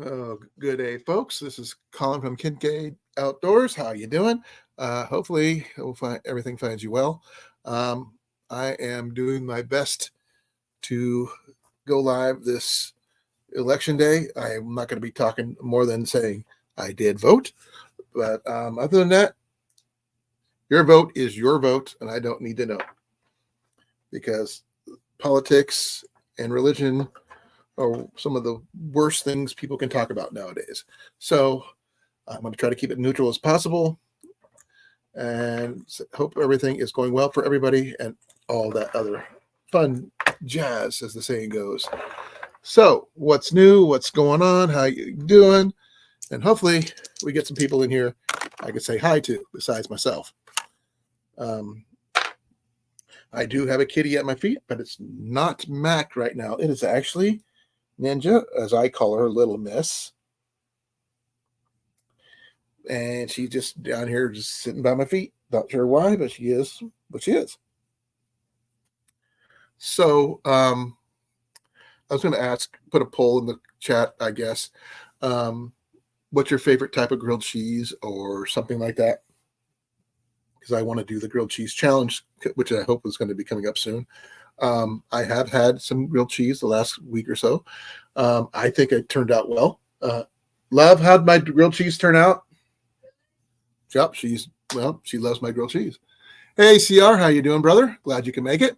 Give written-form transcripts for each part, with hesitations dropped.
Oh, good day, folks. This is Colin from Kincaid Outdoors. How you doing? Hopefully, everything finds you well. Um, I am doing my best to go live this election day. I'm not going to be talking more than saying I did vote, but other than that, your vote is your vote, and I don't need to know because politics and religion are some of the worst things people can talk about nowadays. So I'm going to try to keep it neutral as possible and hope everything is going well for everybody and all that other fun jazz, as the saying goes. So, what's new? What's going on? How you doing? And hopefully, we get some people in here I could say hi to besides myself. I do have a kitty at my feet, but it's not Mac right now. It is actually Ninja, as I call her, Little Miss. And she's just down here, just sitting by my feet. Not sure why, but she is what she is. So, I was going to put a poll in the chat, I guess. What's your favorite type of grilled cheese or something like that? Because I want to do the grilled cheese challenge, which I hope is going to be coming up soon. I have had some grilled cheese the last week or so. I think it turned out well. Love, how'd my grilled cheese turn out? Yep, she loves my grilled cheese. Hey, CR, how you doing, brother? Glad you can make it.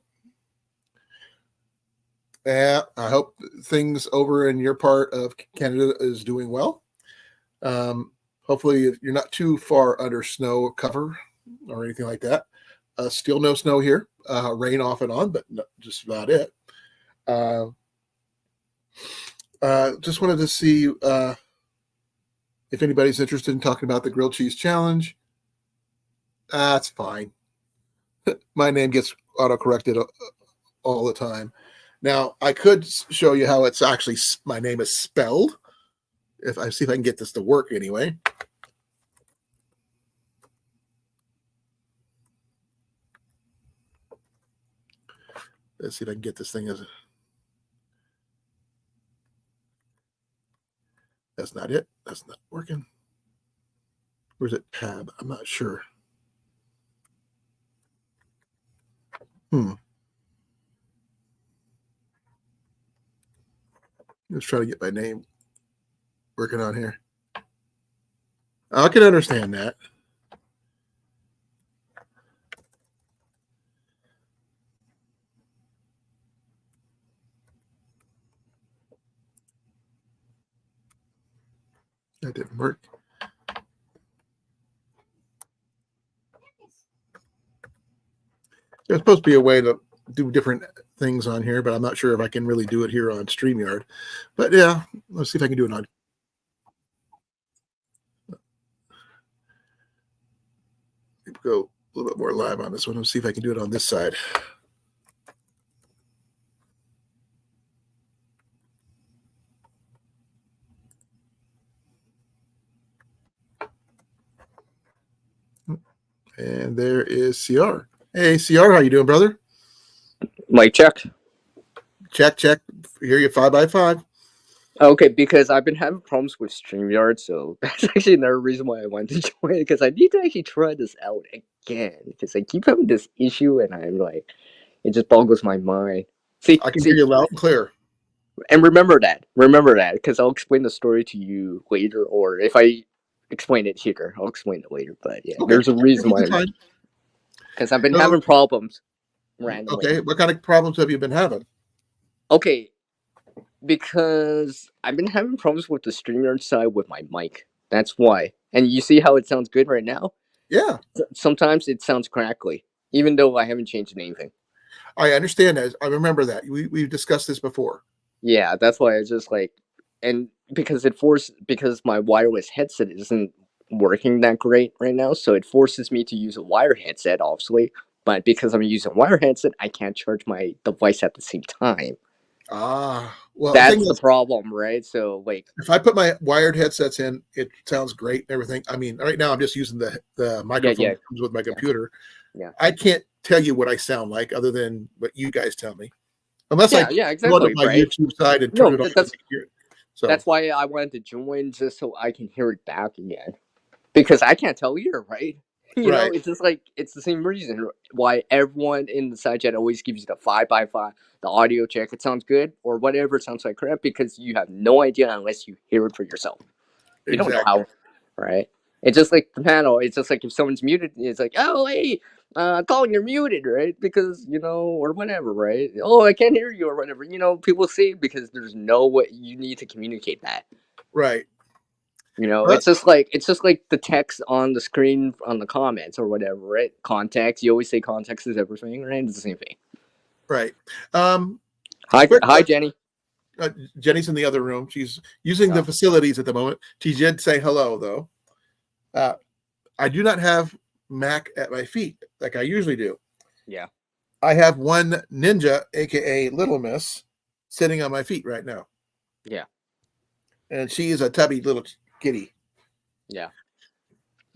Yeah, I hope things over in your part of Canada is doing well. Hopefully you're not too far under snow cover or anything like that. Still no snow here. Rain off and on, but just about it. Just wanted to see if anybody's interested in talking about the grilled cheese challenge. That's fine. My name gets auto-corrected all the time. Now, I could show you how it's actually, my name is spelled. If I see if I can get this to work anyway. Let's see if I can get this thing. That's not it. That's not working. Where's it? Tab. I'm not sure. Let's try to get my name working on here. I can understand that. That didn't work. There's supposed to be a way to do different things on here, but I'm not sure if I can really do it here on StreamYard. But yeah, let's see if I can do it on. Go a little bit more live on this one. Let's see if I can do it on this side. And there is CR. Hey, CR, how you doing, brother? Mic check. Check. Hear you 5x5. Okay, because I've been having problems with StreamYard, so that's actually another reason why I wanted to join, because I need to actually try this out again, because I keep having this issue, and I'm like, it just boggles my mind. I can hear you loud and clear. And remember that, because I'll explain the story to you later, or if I explain it here, I'll explain it later, but yeah, okay. There's a reason why. Because I've been having problems randomly. Okay, what kind of problems have you been having? Okay, because I've been having problems with the StreamYard side with my mic. That's why. And you see how it sounds good right now? Yeah. Sometimes it sounds crackly, even though I haven't changed anything. I understand that. I remember that. We've discussed this before. Yeah, that's why I just like, and because my wireless headset isn't working that great right now, so it forces me to use a wire headset, obviously. But because I'm using a wire headset, I can't charge my device at the same time. Well, that's the problem, right? So, like, if I put my wired headsets in, it sounds great and everything. I mean, right now I'm just using the microphone that comes with my computer. Yeah. I can't tell you what I sound like other than what you guys tell me. Unless I exactly, go to my YouTube side and turn it on. So That's why I wanted to join just so I can hear it back again. Because I can't tell either, right? right, It's just like it's the same reason why everyone in the side chat always gives you the 5x5, the audio check. It sounds good or whatever. It sounds like crap because you have no idea unless you hear it for yourself. You don't know exactly. how, right? It's just like the panel. It's just like if someone's muted, it's like, oh hey, Colin, you're muted, right? Because or whatever, right? Oh, I can't hear you or whatever. People say because there's no way you need to communicate that. Right. It's But just like the text on the screen on the comments or whatever, right? Context. You always say context is everything, right? It's the same thing. right. Hi, Quick hi, question. Jenny. Jenny's in the other room. She's using the Oh, facilities at the moment. She did say hello though. I do not have Mac at my feet like I usually do. yeah, I have one Ninja, aka Little Miss, sitting on my feet right now, yeah, and she is a tubby little kitty. yeah.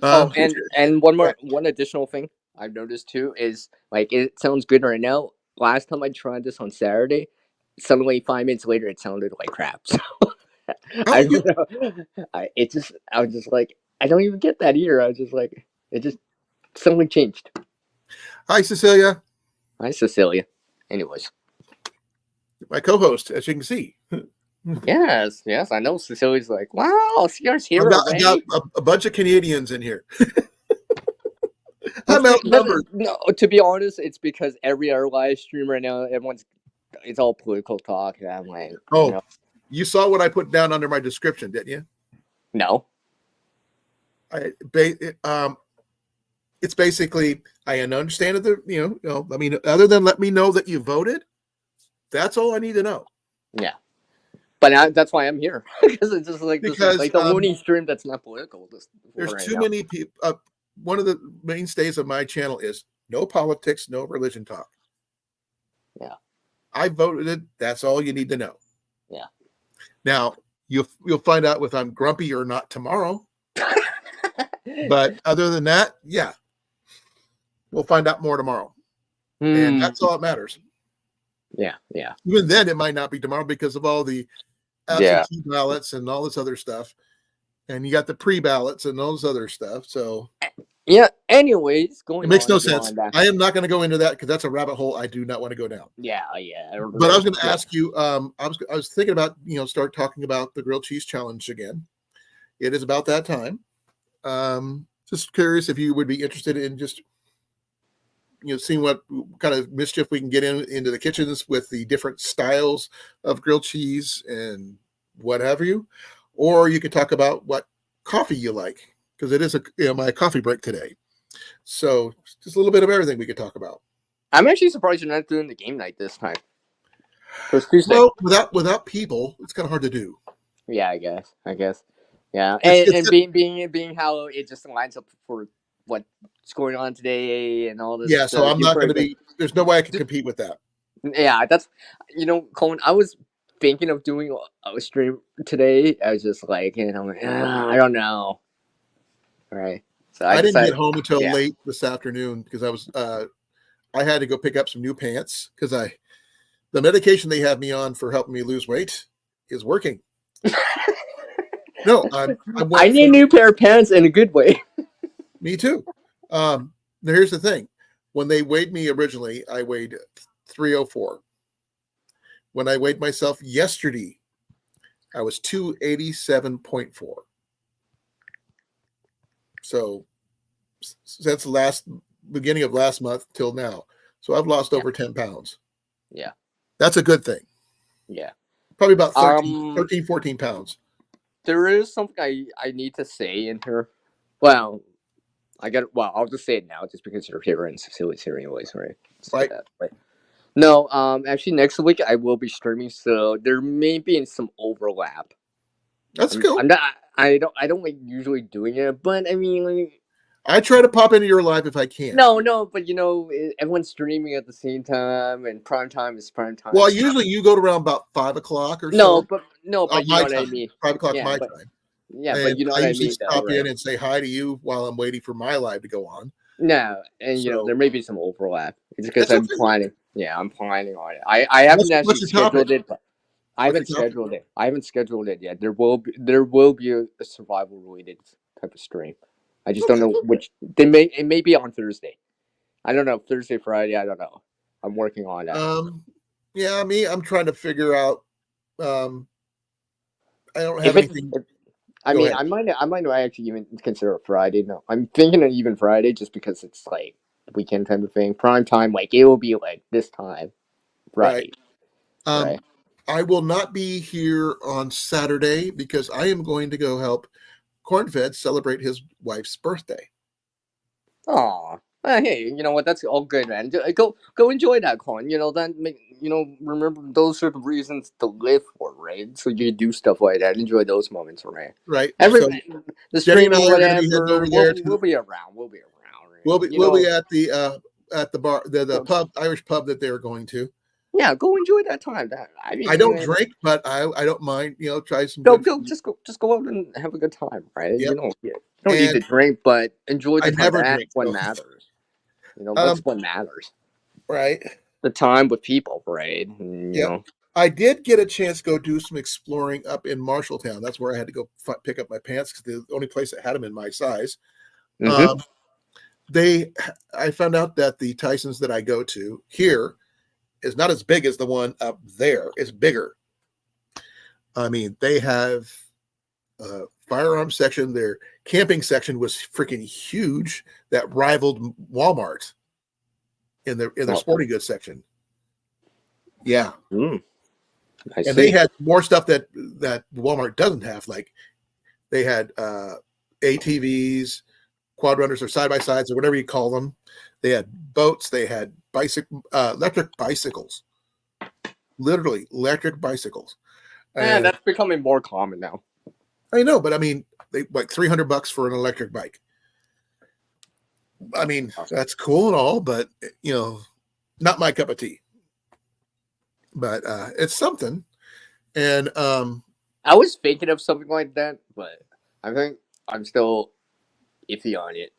Oh, Here's and one additional thing I've noticed too is like it sounds good right now. Last time I tried this on Saturday, suddenly 5 minutes later it sounded like crap. So I oh, don't know. I was just like I don't even get that either. I was just like it just suddenly changed. hi Cecilia, Hi, Cecilia. Anyways. my co-host, as you can see. Yes, yes, I know. Cecilia's like, wow, Sierra's here I got already. a bunch of Canadians in here. I'm But outnumbered. no, to be honest, it's because every other live stream right now, it's all political talk. And I'm like, Oh, you saw what I put down under my description, didn't you? no, It's basically I understand that I mean, other than let me know that you voted, that's all I need to know. yeah. But that's why I'm here because it's just like this is Because like the only stream that's not political. there's Right too now. many people. One of the mainstays of my channel is no politics, no religion talk. Yeah. I voted. That's all you need to know. Yeah. Now you'll find out if I'm grumpy or not tomorrow. But other than that, yeah, we'll find out more tomorrow, and that's all that matters. Yeah, yeah, Even then, it might not be tomorrow because of all the absentee ballots and all this other stuff, and you got the pre-ballots and all this other stuff. So yeah. Anyways, going it makes on no sense. beyond that. I am not going to go into that because that's a rabbit hole I do not want to go down. Yeah, yeah. But I was going to ask you. I was thinking about start talking about the grilled cheese challenge again. It is about that time. Just curious if you would be interested in just seeing what kind of mischief we can get into the kitchens with the different styles of grilled cheese and what have you, or you could talk about what coffee you like because it is my coffee break today. So just a little bit of everything we could talk about. I'm actually surprised you're not doing the game night this time. So it's Tuesday. Well, without people, it's kind of hard to do. Yeah, I guess. Yeah, It's and being how it just lines up for what's going on today and all this. yeah. So I'm not going to like, be. There's no way I can compete with that. yeah, that's Colin. I was thinking of doing a stream today. I was just like, I'm like, I don't know. Right. So I I didn't get decided, home until yeah. late this afternoon because I had to go pick up some new pants because the medication they have me on for helping me lose weight is working. No, I need a new pair of pants in a good way. Me too. Now here's the thing: when they weighed me originally, I weighed 304. When I weighed myself yesterday, I was 287.4. So since beginning of last month till now, so I've lost over 10 pounds. Yeah, that's a good thing. Yeah, probably about 13, 14 pounds. There is something I need to say in here. Well, I'll just say it now, just because you're here and Cecilia's here anyways, right? Right. Right. No, actually, next week I will be streaming, so there may be some overlap. That's cool. I don't like usually doing it, but I mean, like, I try to pop into your live if I can. No, but everyone's streaming at the same time, and prime time is prime time. Well, usually you go to around about 5 o'clock or no, so. but you know what I mean. 5 o'clock Yeah, my but, time. Yeah, and but you know I what I usually mean. Stop in and say hi to you while I'm waiting for my live to go on. No, and there may be some overlap. It's because I'm planning. Yeah, I'm planning on it. I haven't actually scheduled it, but I What's your haven't topic? scheduled it. I haven't scheduled it yet. There will be a survival related type of stream. I just don't Okay. know which. It may be on Thursday. I don't know, Thursday, Friday. I don't know. I'm working on that. Um, yeah, I'm trying to figure out. Um, I don't have If it's, anything. if, I Go mean, ahead. I might not actually even consider it Friday. No, I'm thinking of even Friday just because it's like weekend type of thing, prime time. Like it will be like this time Right. Friday, right? Um, I will not be here on Saturday because I am going to go help Cornfed celebrate his wife's birthday. Aw. Hey, you know what? That's all good, man. Go enjoy that con. Remember those are the reasons to live for, right? So you do stuff like that. Enjoy those moments, right? Right. Every So the Jenny and streaming, I are going to be heading whatever. over We'll there to. we'll be around. We'll be around, We'll right? be we'll be at the bar, the Go, pub, Irish pub that they're going to. yeah, go enjoy that time. I I mean, don't drink, but I don't mind. Try some go good go food. just go out and have a good time, right? Yep. You don't need And to drink, but enjoy I the time. never That's drink. what So, matters. That's um, what matters. right. The time with people, right? And, Yep. I did get a chance to go do some exploring up in Marshalltown. That's where I had to go pick up my pants because the only place that had them in my size. Mm-hmm. Um, they, I found out that the Tysons that I go to here is not as big as the one up there. It's bigger. I mean, they have a firearm section. Their camping section was freaking huge that rivaled Walmart in their Oh, sporting goods section. Yeah, I and they see. had more stuff that Walmart doesn't have. Like they had ATVs, quad runners, or side by sides, or whatever you call them. They had boats. They had electric bicycles, literally electric bicycles. Yeah, And that's becoming more common now. I know, but I mean, they like $300 for an electric bike. I mean, Oh. that's cool and all, but not my cup of tea. But it's something. And I was thinking of something like that, but I think I'm still iffy on it.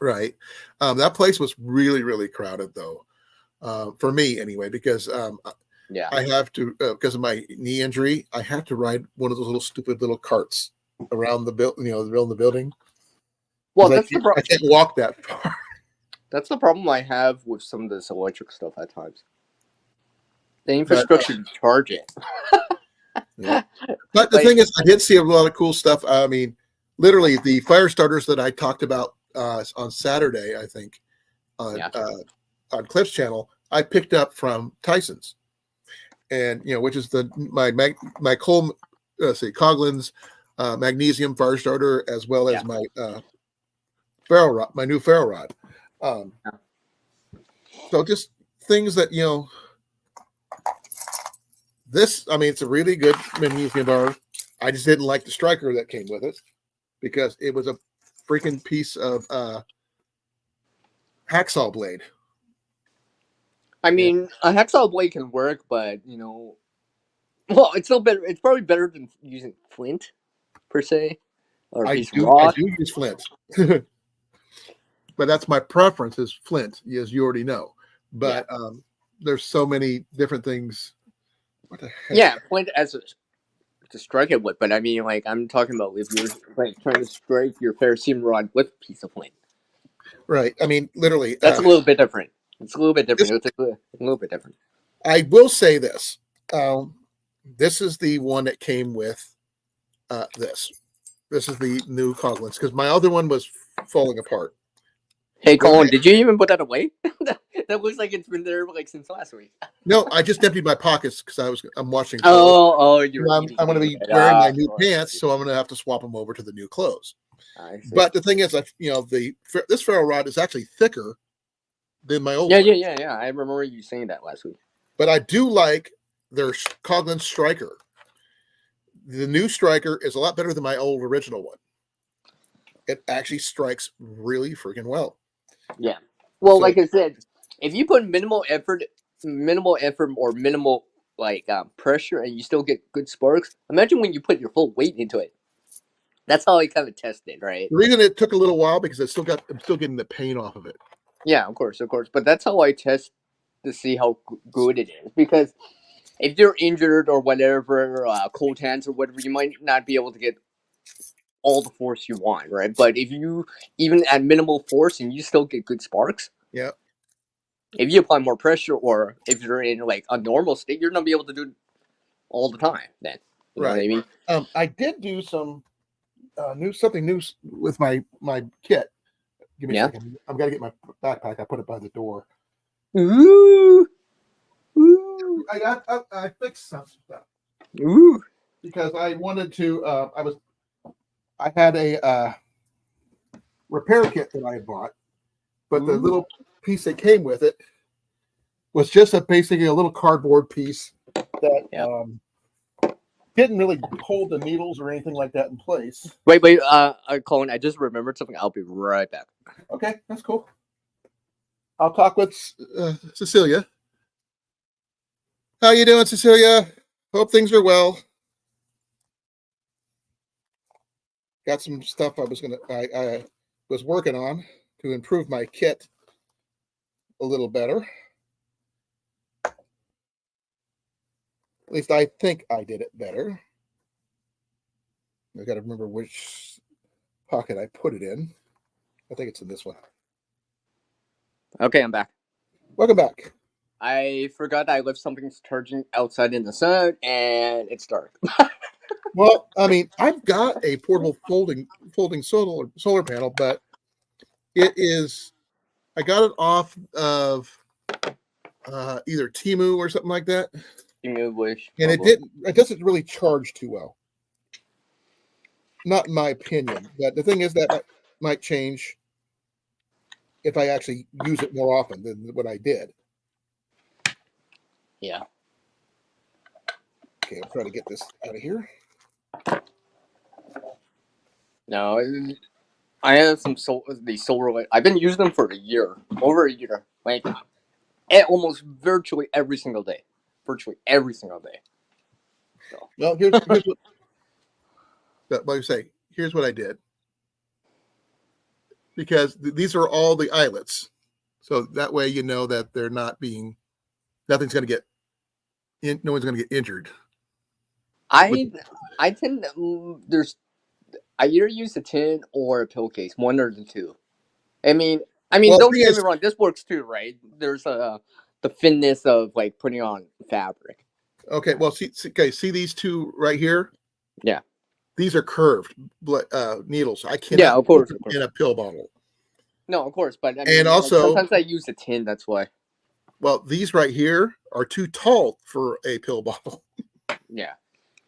right, that place was really, really crowded though, for me anyway, because Yeah. I have to because of my knee injury, I have to ride one of those little stupid little carts around the building, around the building, Well, because that's the I can't walk that far. that's the problem I have with some of this electric stuff at times. The But infrastructure to charge it. yeah. But the Like, thing is, I did see a lot of cool stuff. I mean, literally the fire starters that I talked about on Saturday, I think, on yeah. Cliff's channel, I picked up from Tyson's, and which is my Coghlan's magnesium fire starter, as well Yeah. as my ferro rod, my new ferro rod. Um, Yeah. so just things that this. I mean, it's a really good magnesium bar. I just didn't like the striker that came with it because it was a freaking piece of hacksaw blade. I Yeah, mean, a hacksaw blade can work, but well, it's still better. It's probably better than using flint per se, or a piece of I rock. do use flint, but that's my preference is flint, as you already know. Yeah. But there's so many different things. What the heck? Yeah, flint as to strike it with, but I mean, like, I'm talking about if you're like trying to strike your ferrocerium rod with a piece of flint. Right. I mean, literally. That's a little bit different. It's a little bit This, different. It's a little bit different. I will say this. Um, this is the one that came with this. This is the new Coghlan's because my other one was falling apart. Hey, Then Colin, did you even put that away? That looks like it's been there like since last week. no, I just emptied my pockets because I'm washing clothes. Oh, you're I'm eating going to be it. wearing my new Sure. pants, so I'm going to have to swap them over to the new clothes. I see. But the thing is, this ferro rod is actually thicker than my old Yeah, one. yeah, yeah, yeah. I remember you saying that last week. But I do like their Coghlan striker. The new striker is a lot better than my old original one. It actually strikes really freaking well. Yeah. Well, So like I said, if you put minimal effort or minimal pressure, and you still get good sparks, imagine when you put your full weight into it. That's how I kind of tested, right? the reason it took a little while because I'm still getting the paint off of it. Yeah, of course. But that's how I test to see how good it is because if you're injured or whatever, cold hands or whatever, you might not be able to get all the force you want, right? But if you even at minimal force and you still get good sparks, Yeah. if you apply more pressure or if you're in like a normal state, you're gonna be able to do it all the time. Then you know what Right. I mean? I did do some something new with my kit. Give me a Yeah. second. I've got to get my backpack. I put it by the door. Ooh, ooh, I fixed some stuff ooh. because I wanted to. I had a repair kit that I had bought, but the Ooh. little piece that came with it was just basically a little cardboard piece that Yeah. didn't really hold the needles or anything like that in place. Wait. Colin, I just remembered something. I'll be right back. Okay, that's cool. I'll talk with Cecilia. How you doing, Cecilia? Hope things are well. Got some stuff I was working on to improve my kit a little better. At least I think I did it better. I got to remember which pocket I put it in. I think it's in this one. Okay, I'm back. Welcome back. I forgot I left something charging outside in the sun, and it's dark. Well, I mean, I've got a portable folding solar panel, but it is I got it off of either Timu or something like that, You wish, and probably. it doesn't really charge too well. Not in my opinion, but the thing is that might change if I actually use it more often than what I did. Yeah. Okay, I'll try to get this out of here. No, I have these solar light. I've been using them for a year, over a year, like almost virtually every single day, virtually every single day. So Well, here's what I say. Here's what I did because these are all the eyelets, so that way you know that they're not being nothing's going to get no one's going to get injured. With, I I tend to, I either use a tin or a pillowcase, one or the two. I mean, well, the don't thing get me is, wrong. This works too, right? There's the thinness of like putting on fabric. okay, well, see these two right here. Yeah, These are curved needles. I yeah, cannot of put course, them of course. in a pill bottle. No, of course, but I And mean, like also, sometimes I use a tin. That's why. well, these right here are too tall for a pill bottle. Yeah.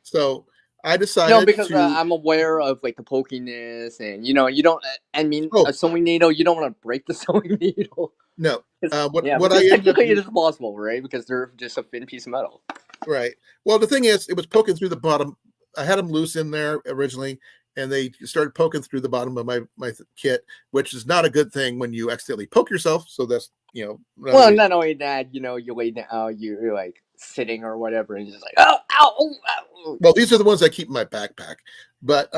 So I No, decided because to. I'm aware of like the pokiness, and you don't. I mean, a Oh sewing needle, you don't want to break the sewing needle. no, Yeah, what I because ended up technically it is possible, right? Because they're just a thin piece of metal. right. Well, the thing is, it was poking through the bottom. I had them loose in there originally, and they started poking through the bottom of my kit, which is not a good thing when you accidentally poke yourself. So that's another Well, reason. not only that, you lay down, you're like sitting or whatever, and you're just like, oh, ow, ow, ow. Well, these are the ones I keep in my backpack. But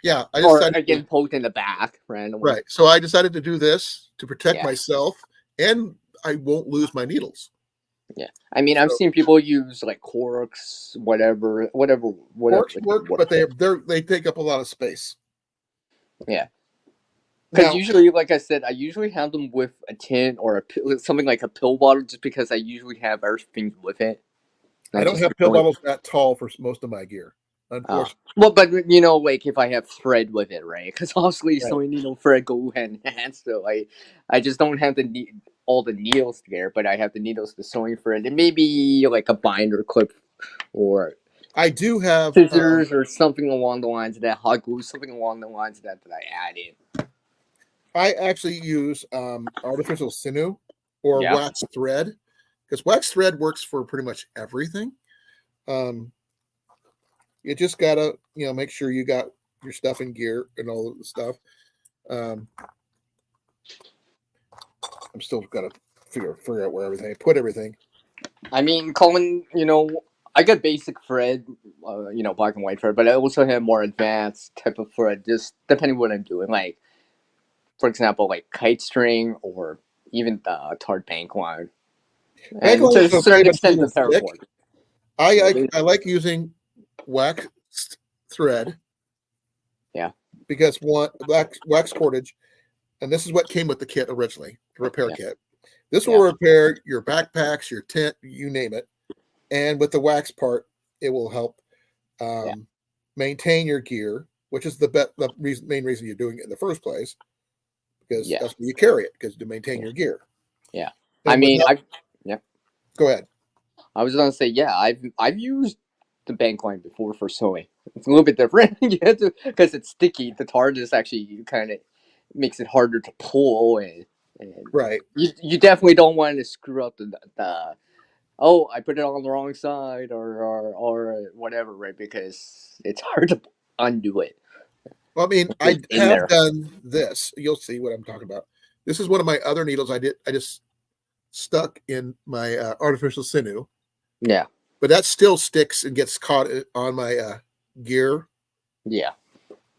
yeah, I Or decided to, getting poked in the back randomly. right. So I decided to do this to protect Yeah, myself, and I won't lose my needles. yeah. I mean, I've So seen people use like corks, whatever corks they can work, work. but they take up a lot of space. Yeah. Because Now usually, like I said, I usually have them with a tin or something like a pill bottle, just because I usually have everything with it, I not don't just have pill throwing. bottles that tall for most of my gear, unfortunately. Well, but like if I have thread with it, right? Because obviously, Right. sewing needle thread go hand in hand. So I just don't have all the needles there, but I have the needles to sewing thread, and maybe like a binder clip or I do have. scissors or something along the lines of that, hot glue, something along the lines of that I add in. I actually use artificial sinew or Yeah. wax thread because wax thread works for pretty much everything. Um, you just gotta make sure you got your stuff in gear and all of the stuff. Um, I'm still gotta figure out where everything put everything. I mean, Colin, I got basic thread, black and white thread, but I also have more advanced type of thread, just depending what I'm doing. Like, for example, like kite string or even the tarred bank line, Bank and line to a is okay, certain but it's a extent, the little thick. paracord. I like using wax thread. Yeah. Because one wax cordage, and this is what came with the kit originally, the repair Yeah. kit. This will Yeah. repair your backpacks, your tent, you name it. And with the wax part, it will help Yeah. maintain your gear, which is the main reason you're doing it in the first place, because Yeah. that's where you carry it, because to maintain Yeah. your gear. Yeah. I And mean, without, yeah. go ahead. I was gonna say, yeah, I've used the bank line before for sewing. It's a little bit different. You have to, because it's sticky. The hardness actually kind of makes it harder to pull, and Right. you definitely don't want to screw up the oh, I put it on the wrong side, or whatever, right? Because it's hard to undo it. Well, I mean, I It's in have there. done this. You'll see what I'm talking about. This is one of my other needles I did. I just stuck in my artificial sinew, Yeah. but that still sticks and gets caught on my gear, Yeah.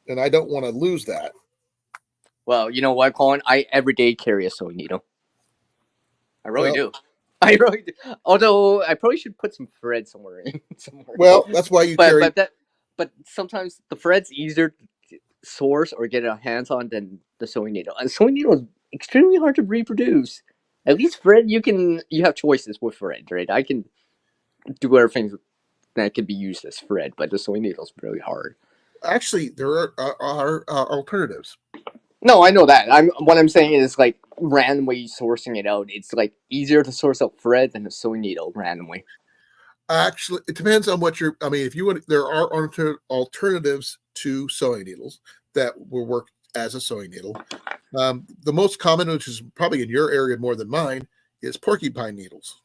and I don't want to lose that. Well, you know what, Colin? I every day carry a sewing needle. I really Well, do. I really do. Although I probably should put some thread somewhere in somewhere. that's why you But carry. but that but sometimes the thread's easier to source or get our hands on than the sewing needle. And sewing needle is extremely hard to reproduce. At least thread, you have choices with thread, right? I can do everything that can be used as thread, but the sewing needle is really hard. Actually, there are alternatives. No, I know that. What I'm saying is like randomly sourcing it out. It's like easier to source out thread than a sewing needle randomly. Actually, it depends on what you're. I mean, if you want, there are alternatives to sewing needles that will work as a sewing needle. The most common, which is probably in your area more than mine, is porcupine needles.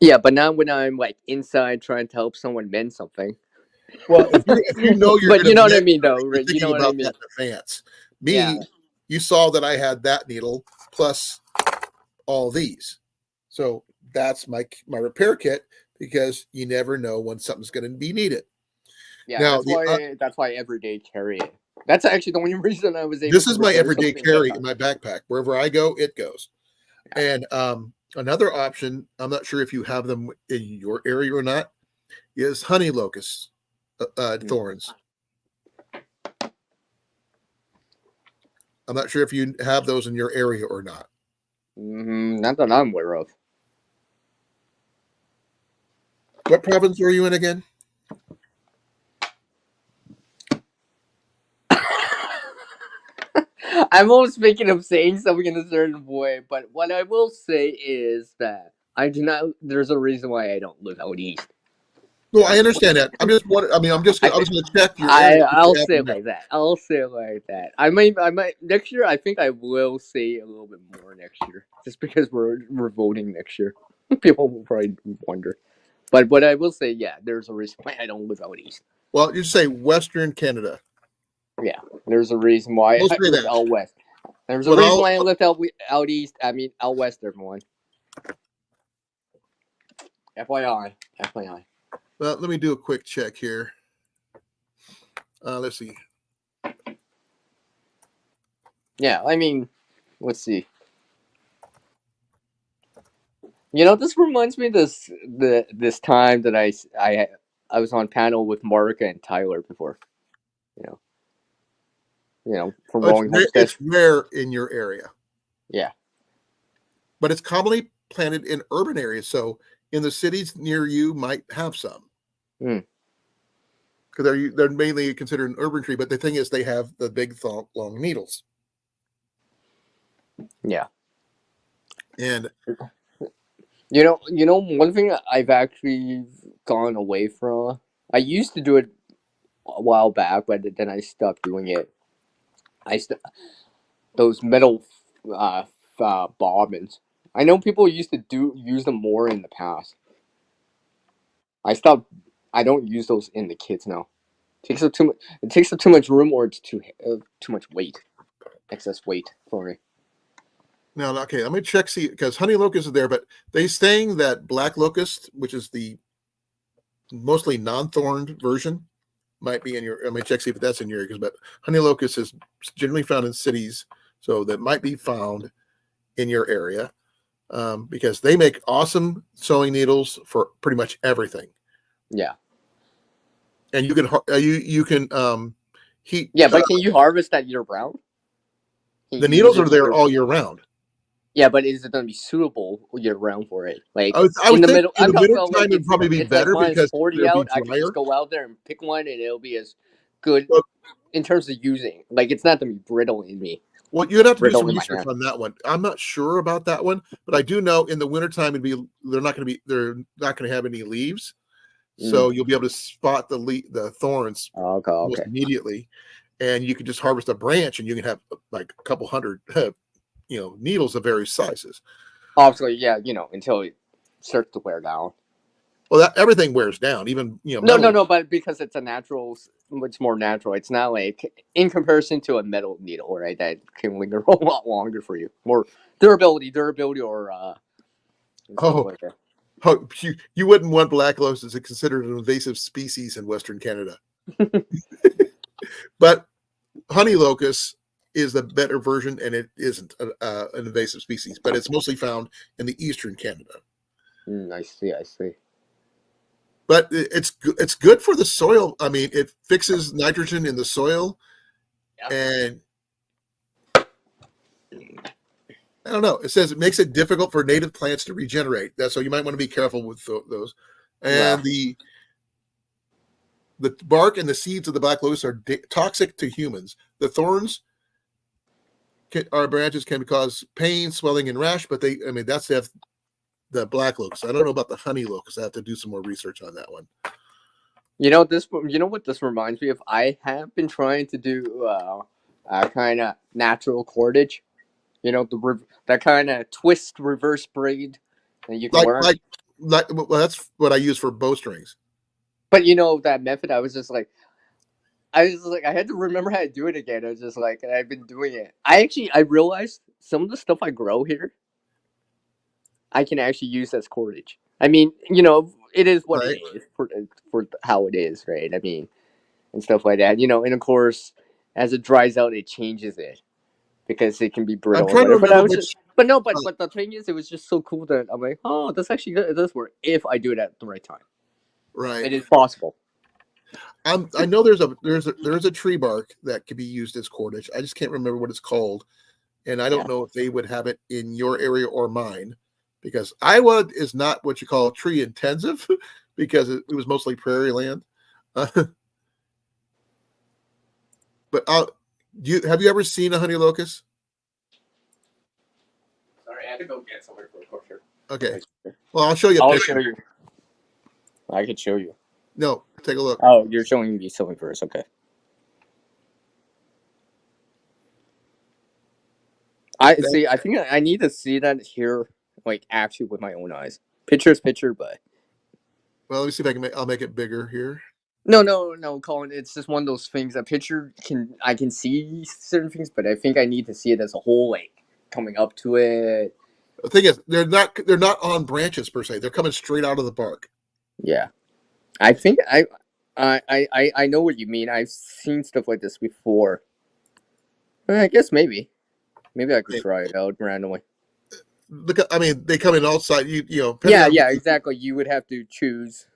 Yeah, but not when I'm like inside trying to help someone mend something. Well, if you know you're But going you to know what I mend mean, though, something, you're right? You know thinking what I about mean? that in advance. Yeah, Me, you saw that I had that needle plus all these, so that's my repair kit because you never know when something's going to be needed. yeah. Now, That's why every day carry it. That's actually the only reason I was able this to is my repair everyday something that carry in time. my backpack. Wherever I go, it goes. Yeah. And another option, I'm not sure if you have them in your area or not, is honey locust Mm. thorns. I'm not sure if you have those in your area or not. Not that I'm aware of. What province are you in again? I'm almost thinking of saying something in a certain way, but what I will say is that I do not. There's a reason why I don't live out east. Well, I understand that. I'm just wondering. I mean, I I was going to check your area. If I'll you have say them it there. like that. I'll say it like that. I might next year. I think I will say a little bit more next year, just because we're voting next year. People will probably wonder, but what I will say, yeah, there's a reason why I don't live out east. Well, you say Western Canada. Yeah, there's a reason why We'll I say live that. out west. There's a Well, reason why I lived out east. I mean, out west, everyone. FYI, FYI. well, let me do a quick check here. Let's see. Yeah, I mean, let's see. You know, this reminds me of this time that I was on panel with Marika and Tyler before. You know, from Rolling Homestead. It's rare in your area, Yeah, but it's commonly planted in urban areas. So in the cities near you might have some mm, because they're mainly considered an urban tree. But the thing is, they have the big long needles. yeah. And One thing I've actually gone away from. I used to do it a while back, but then I stopped doing it. I st- those metal uh, bobbins. I know people used to use them more in the past. I stopped. I don't use those in the kits now. Takes up too much. It takes up too much room, or it's too much weight, excess weight for me. now, okay, let me check see because honey locust is there, but they saying that black locust, which is the mostly non-thorned version, might be in your. Let me check see if that's in your area. But honey locust is generally found in cities, so that might be found in your area. because they make awesome sewing needles for pretty much everything. Yeah. And you can heat. Yeah, but can you harvest that year round? The needles are there all year round. Yeah, but is it going to be suitable year round for it? Like I in would the think middle, in I'm the talking winter about time like it'd probably be it's like better minus because 40 it'll be out. I could drier. just go out there and pick one, and it'll be as good But, in terms of using. Like it's not going to be brittle in me, well, you'd have to do brittle some in my research hand. on that one. I'm not sure about that one, but I do know in the wintertime they're not going to have any leaves, so you'll be able to spot the thorns Okay, almost okay. immediately, and you can just harvest a branch, and you can have like a couple hundred, needles of various sizes. Obviously, yeah, until it starts to wear down. Well, everything wears down, even No, metal. but because it's a natural, it's more natural. It's not like in comparison to a metal needle, right? That can linger a lot longer for you. More durability, or and stuff Oh, like that. oh, you wouldn't want black locusts. It's considered an invasive species in Western Canada, but honey locust is the better version, and it isn't an invasive species, but it's mostly found in the eastern Canada. I see. I see. But it's good for the soil. I mean, it fixes nitrogen in the soil, Yeah. and I don't know. It says it makes it difficult for native plants to regenerate. So you might want to be careful with those. Well, And the bark and the seeds of the black lotus are toxic to humans. The thorns our branches can cause pain, swelling, and rash, but that's the black locust. I don't know about the honey locust. I have to do some more research on that one. you know this. You know what this reminds me of? I have been trying to do kind of natural cordage. That kind of twist reverse braid that you can Like, learn. like, well, that's what I use for bowstrings. But that method, I was just like, I had to remember how to do it again. I was just like, and I've been doing it. I realized some of the stuff I grow here, I can actually use as cordage. I mean, it is what it Right. is for how it is, right? I mean, and stuff like that. And of course, as it dries out, it changes it because it can be I'm brittle or trying to whatever. But I remember was just, which. but no, but Uh, but the thing is, it was just so cool that I'm like, oh, that's actually good. It does work if I do it at the right time. right. It is possible. I know there's a tree bark that could be used as cordage. I just can't remember what it's called, and I don't Yeah. know if they would have it in your area or mine, because Iowa is not what you call tree intensive, because it was mostly prairie land. Uh, but have you ever seen a honey locust? Sorry, I had to go get somewhere for a picture. Okay, well I'll show you a I'll show picture. you. I could show you. No, take a look. Oh, you're showing me something first. Okay. I That, see. I think I need to see that here, like actually with my own eyes. Picture's picture, but well, let me see if I'll make it bigger here. no, Colin. It's just one of those things. A picture I can see certain things, but I think I need to see it as a whole, like coming up to it. The thing is, they're not on branches per se. They're coming straight out of the bark. Yeah, I think I know what you mean. I've seen stuff like this before. I guess maybe I could Okay. try it out randomly. Look, I mean, they come in all sides. Depending Yeah, on yeah, exactly. You would have to choose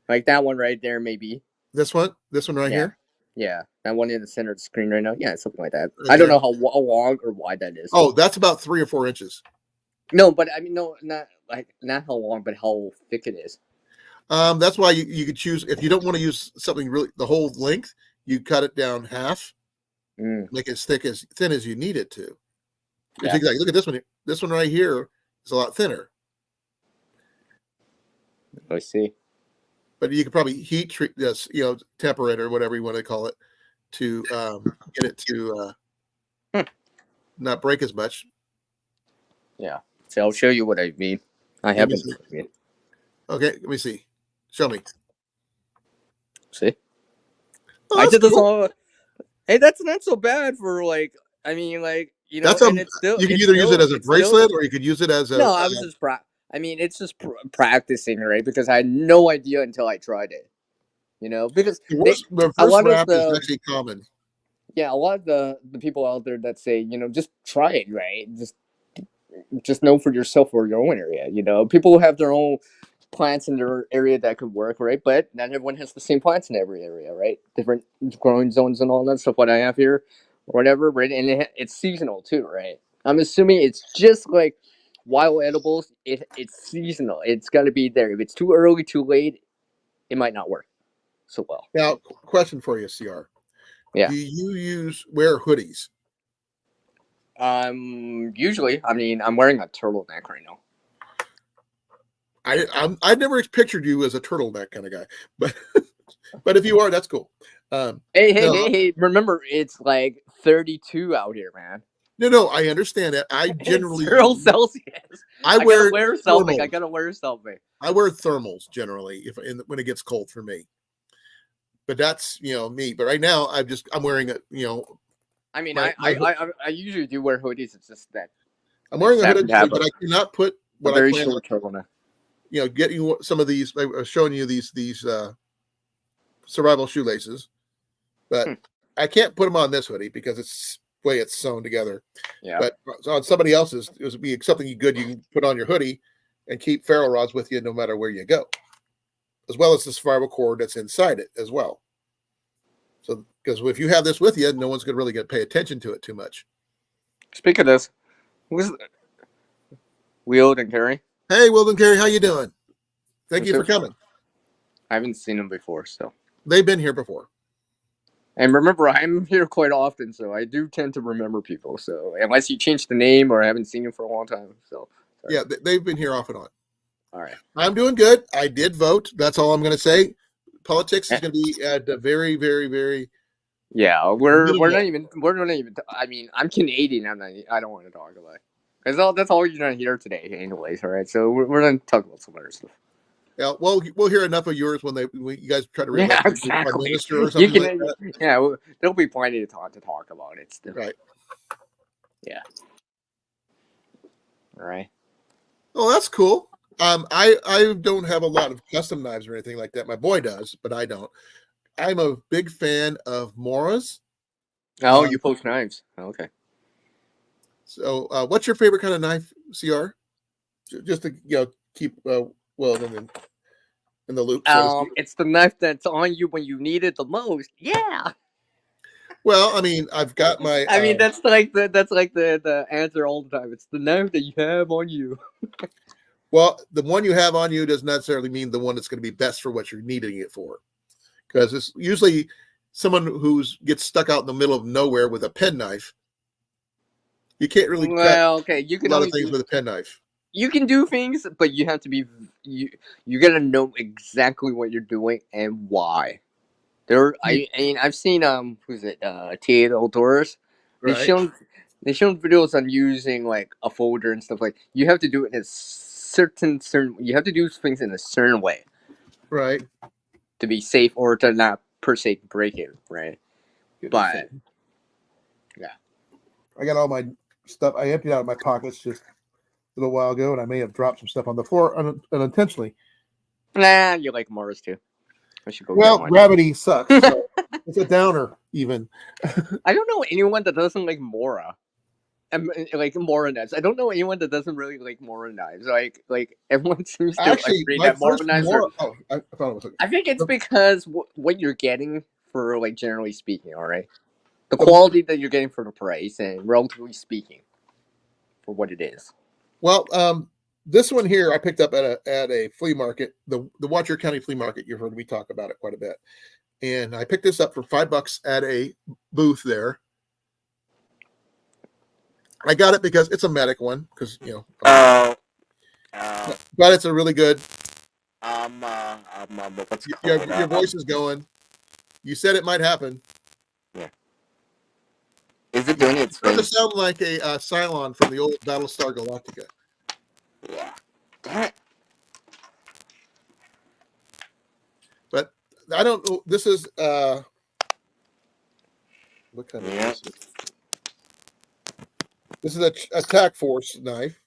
like that one right there, maybe. this one right Yeah, here, yeah, that one in the center of the screen right now. Yeah, something like that. right I don't there. know how long or wide that is. Oh, that's about 3 or 4 inches. No, but I mean, no, not how long, but how thick it is. That's why you could choose if you don't want to use something really the whole length. You cut it down half, Mm, make it as thin as you need it to. It's yeah, exactly look at this one. This one right here is a lot thinner, I see. but you could probably heat treat this, temper it or whatever you want to call it to get it to Hmm. not break as much. Yeah. So I'll show you what I mean. I Let me haven't. see. Okay, let me see. Show me. See, Oh, I that's did this cool. all. Hey, that's not so bad for like. I mean, like That's and you can either use it as a it's still. bracelet or you could use it as No, I was just I mean, it's just practicing, right? Because I had no idea until I tried it. Because the a first lot of wrap is the actually common. yeah, a lot of the people out there that say, just try it, right? Just just know for yourself or your own area. You know, people have their own plants in their area that could work, right? But not everyone has the same plants in every area, right? Different growing zones and all that stuff. What I have here, or whatever, right? And it's seasonal too, right? I'm assuming it's just like wild edibles. It's seasonal. It's got to be there. If it's too early, too late, it might not work so well. Now, question for you, CR. Yeah. Do you wear hoodies? Usually, I mean, I'm wearing a turtleneck right now. I never pictured you as a turtleneck kind of guy, but but if you are, that's cool. Hey! Remember, it's like 32 out here, man. No, I understand that. I It's generally 0 Celsius. I I gotta wear wear something. I thermals. gotta wear something. I wear thermals generally when it gets cold for me. But that's me. But right now I'm wearing I mean, my my I usually do wear hoodies. It's just that I'm I wearing just a happen hooded to hoodie, have but I cannot put a what I very plan on short turtleneck. getting some of these. I was showing you these survival shoelaces, but Hmm. I can't put them on this hoodie because it's the way it's sewn together. Yeah. But on somebody else's, it would be something good you can put on your hoodie and keep ferro rods with you no matter where you go, as well as the survival cord that's inside it as well. So, because if you have this with you, no one's going to really pay attention to it too much. Speak of this, who's Wield and Carrie? Hey, Wilden Carey, how you doing? Thank you for coming. I haven't seen them before, so. They've been here before. And remember, I'm here quite often, so I do tend to remember people. So unless you change the name or I haven't seen you for a long time, so. Sorry. Yeah, they've been here off and on. All right. I'm doing good. I did vote. That's all I'm going to say. Politics is going to be at the very, very, very. Yeah, we're minimal. not even. I mean, I'm Canadian. I don't want to talk about it because that's all you're gonna hear today, anyways. All right, so we're gonna talk about some other stuff. Yeah, well, we'll hear enough of yours when you guys try to Yeah, reelect me prime exactly. minister or You something like can. that. Yeah, there'll be plenty of time to talk about it. Still. Right. Yeah. All right. Oh, that's cool. I don't have a lot of custom knives or anything like that. My boy does, but I don't. I'm a big fan of Moras. Oh, you post knives. Oh, okay. So, what's your favorite kind of knife, CR? Just to keep well in the loop, so to speak. It's the knife that's on you when you need it the most. Yeah. Well, I mean, I've got my. I mean, that's like the answer all the time. It's the knife that you have on you. Well, the one you have on you doesn't necessarily mean the one that's going to be best for what you're needing it for, because it's usually someone who's gets stuck out in the middle of nowhere with a penknife. You can't really cut Okay, you a can lot of only things do. with a penknife. You can do things, but you have to be you gotta know exactly what you're doing and why. I mean I've seen who's it T.A.V outdoors. They Right, shown they shown videos on using like a folder and stuff like you have to do it in a certain you have to do things in a certain way right. to be safe or to not per se break it, right? Get this But thing. yeah. I got all my stuff. I emptied out of my pockets just a little while ago, and I may have dropped some stuff on the floor unintentionally. Nah, you like Morris too. I should go get Well, one. gravity sucks. So it's a downer, even. I don't know anyone that doesn't like Mora. Like Mora knives. I don't know anyone that doesn't really like Mora knives. Like everyone seems to Actually, agree my that Mora first knives are. more. Oh, I thought it was. I think it's because what you're getting for like generally speaking, all right, the The, quality that you're getting for the price and relatively speaking, for what it is. well, this one here I picked up at a flea market, the Watcher County Flea Market. You've heard me talk about it quite a bit, and I picked this up for $5 at a booth there. I got it because it's a medic one, because but it's a really good. What's it Your called? voice is going. You said it might happen. Yeah. Is it doing its It's starting thing? to sound like a Cylon from the old Battlestar Galactica. Yeah. Damn it. But I don't know. This is what kind of Yeah. knife is this? This is a attack force knife,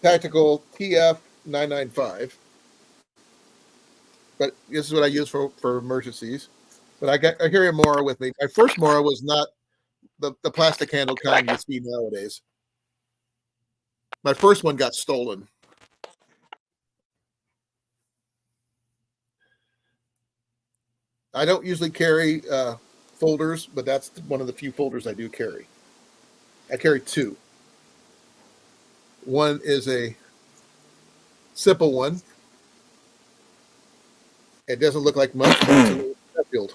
tactical TF 995. But this is what I use for emergencies. But I carry a Mora with me. My first Mora was not the plastic handle kind you see nowadays. My first one got stolen. I don't usually carry folders, but that's one of the few folders I do carry. I carry two. One is a simple one. It doesn't look like much, but it's a little Sheffield.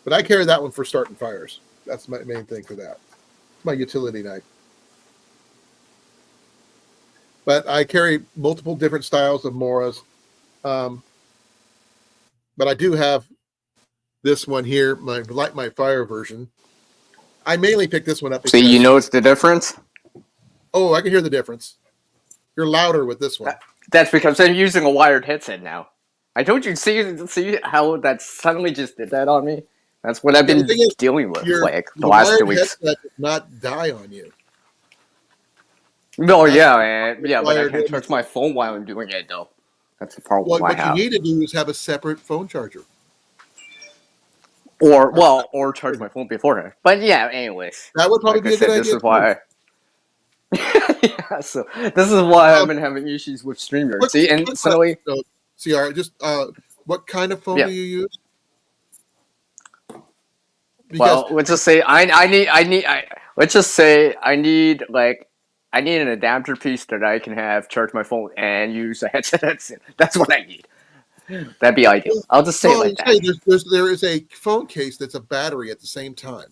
But I carry that one for starting fires. That's my main thing for that. My utility knife. But I carry multiple different styles of Moras. But I do have this one here, my Light My Fire version. I mainly picked this one up So because you notice the difference? I can hear the difference. You're louder with this one. That's because I'm using a wired headset now. I told you, see how that suddenly just did that on me? That's what I've Yeah, the been thing is, dealing with like the the last 2 wired weeks. headset does not die on you. No, That's yeah, man. Yeah, but I wired can't charge my headset. phone while I'm doing it, though. That's the problem Well, I what you have. need to do is have a separate phone charger. Or charge my phone beforehand. But yeah, anyways. That would probably Like I be a good said, this idea is too. why yeah, so this is why I've Um, been having issues with StreamYard. quick, See, and quick suddenly, question, CR, just what kind of phone yeah. do you use? Because Well, let's just say let's just say I need an adapter piece that I can have charge my phone and use a headset. That's what I need. That'd be ideal. I'll just say it well, like that. there is a phone case that's a battery at the same time.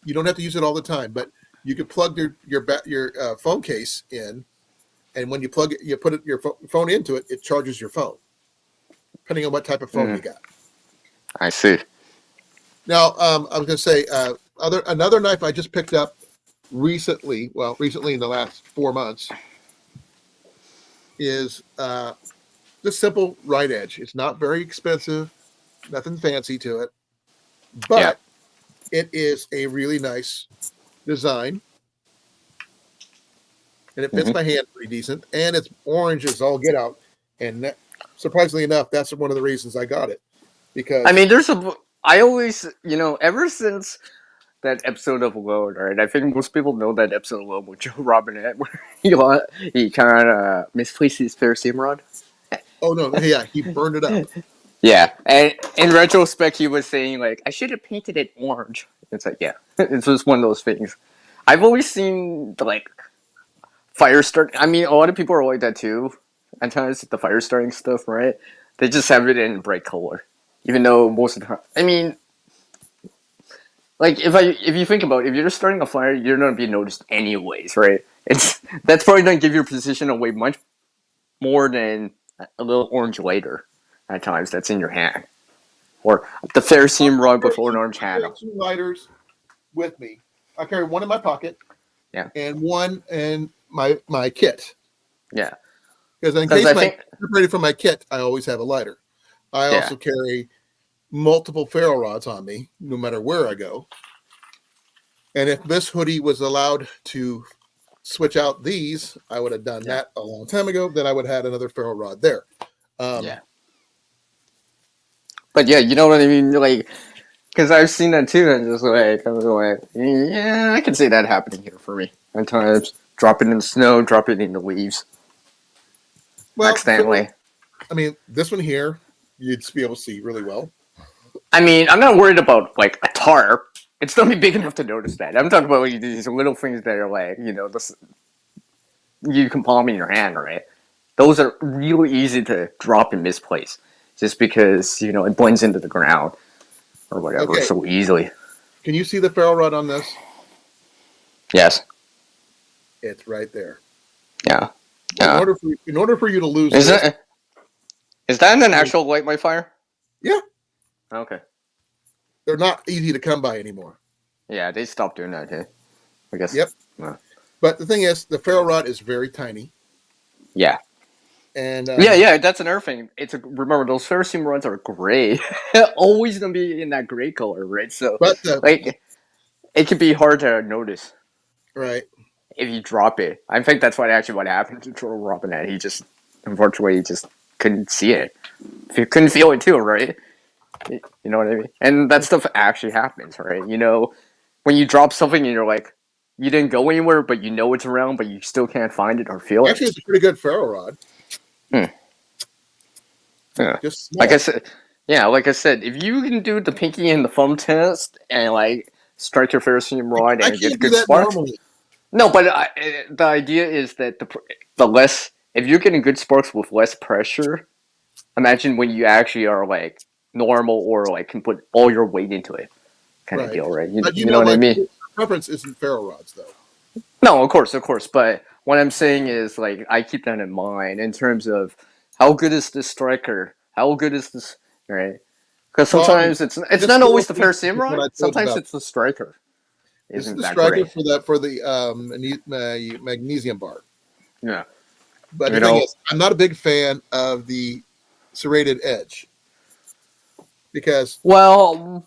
You don't have to use it all the time, but you could plug your phone case in, and when you plug it, you put your phone into it, it charges your phone, depending on what type of phone you got. I see. Now, I was going to say another knife I just picked up recently. Well, recently in the last 4 months is just simple right edge. It's not very expensive, nothing fancy to it, Yeah. but it is a really nice design, and it fits my hand pretty decent. And it's orange as all get out. And surprisingly enough, that's one of the reasons I got it, because I mean, I always, ever since that episode of Load, right? I think most people know that episode of Load with Joe Robinette, where he kind of misplaced his ferrocerium rod. oh no, yeah, he burned it up. Yeah, and in retrospect, he was saying like, "I should have painted it orange." It's like, yeah, it's just one of those things. I've always seen like fire start. I mean, a lot of people are like that too. At times, the fire starting stuff, right? They just have it in bright color, even though most of the time, I mean, like if you think about it, if you're just starting a fire, you're gonna be noticed anyways, right? That's probably gonna give your position away much more than a little orange lighter at times that's in your hand. Or the ferrocerium rod with an orange I carry handle. 2 lighters with me. I carry one in my pocket, Yeah, and one in my kit. yeah. Because in Because case I my think, separated from my kit, I always have a lighter. I yeah, also carry multiple ferro rods on me, no matter where I go. And if this hoodie was allowed to switch out these, I would have done yeah, that a long time ago. Then I would have had another ferro rod there. yeah. But yeah, you know what I mean? Like, because I've seen that too, and I was like, yeah, I can see that happening here for me. At times, drop it in the snow, drop it in the leaves, Well, accidentally. I mean, this one here, you'd be able to see really well. I mean, I'm not worried about like a tarp. It's gonna be big enough to notice that. I'm talking about like, these little things that are like, you can palm in your hand, right? Those are really easy to drop and misplace, just because it blends into the ground or whatever Okay, so easily. can you see the ferro rod on this? Yes. It's right there. Yeah. In Yeah. order for you to lose Is this, that an actual light my fire? yeah, Okay. they're not easy to come by anymore. Yeah, they stopped doing that too. I guess. Yep. But the thing is, the ferro rod is very tiny. Yeah. And Yeah. That's another thing. Remember those ferrocerium rods are gray. Always gonna be in that gray color, right? So but like, it can be hard to notice right. if you drop it. I think that's what happened to Joe Robinette. Unfortunately, he just couldn't see it. He couldn't feel it too, right? You know what I mean? And that stuff actually happens, right? When you drop something and you're like, you didn't go anywhere, but you know it's around, but you still can't find it or feel it. Actually, it's a pretty good ferro rod. Yeah. Just Like I small. said, like I said, if you can do the pinky and the thumb test and like strike your ferrocerium rod I and get can't do good that sparks, normally. no, but the idea is that the less if you're getting good sparks with less pressure, imagine when you actually are like normal or like can put all your weight into it, kind of Right. deal, right? But You know what I my mean? preference isn't ferro rods, though. No, of course. But what I'm saying is, like, I keep that in mind in terms of how good is this striker? How good is this, right? Because Well, I mean, sometimes it's just not go always with the ferrocerium what rod. I told you Sometimes about. it's the striker. This is Isn't the that striker great? for the magnesium bar. Yeah. But You the thing know. is, I'm not a big fan of the serrated edge because Well,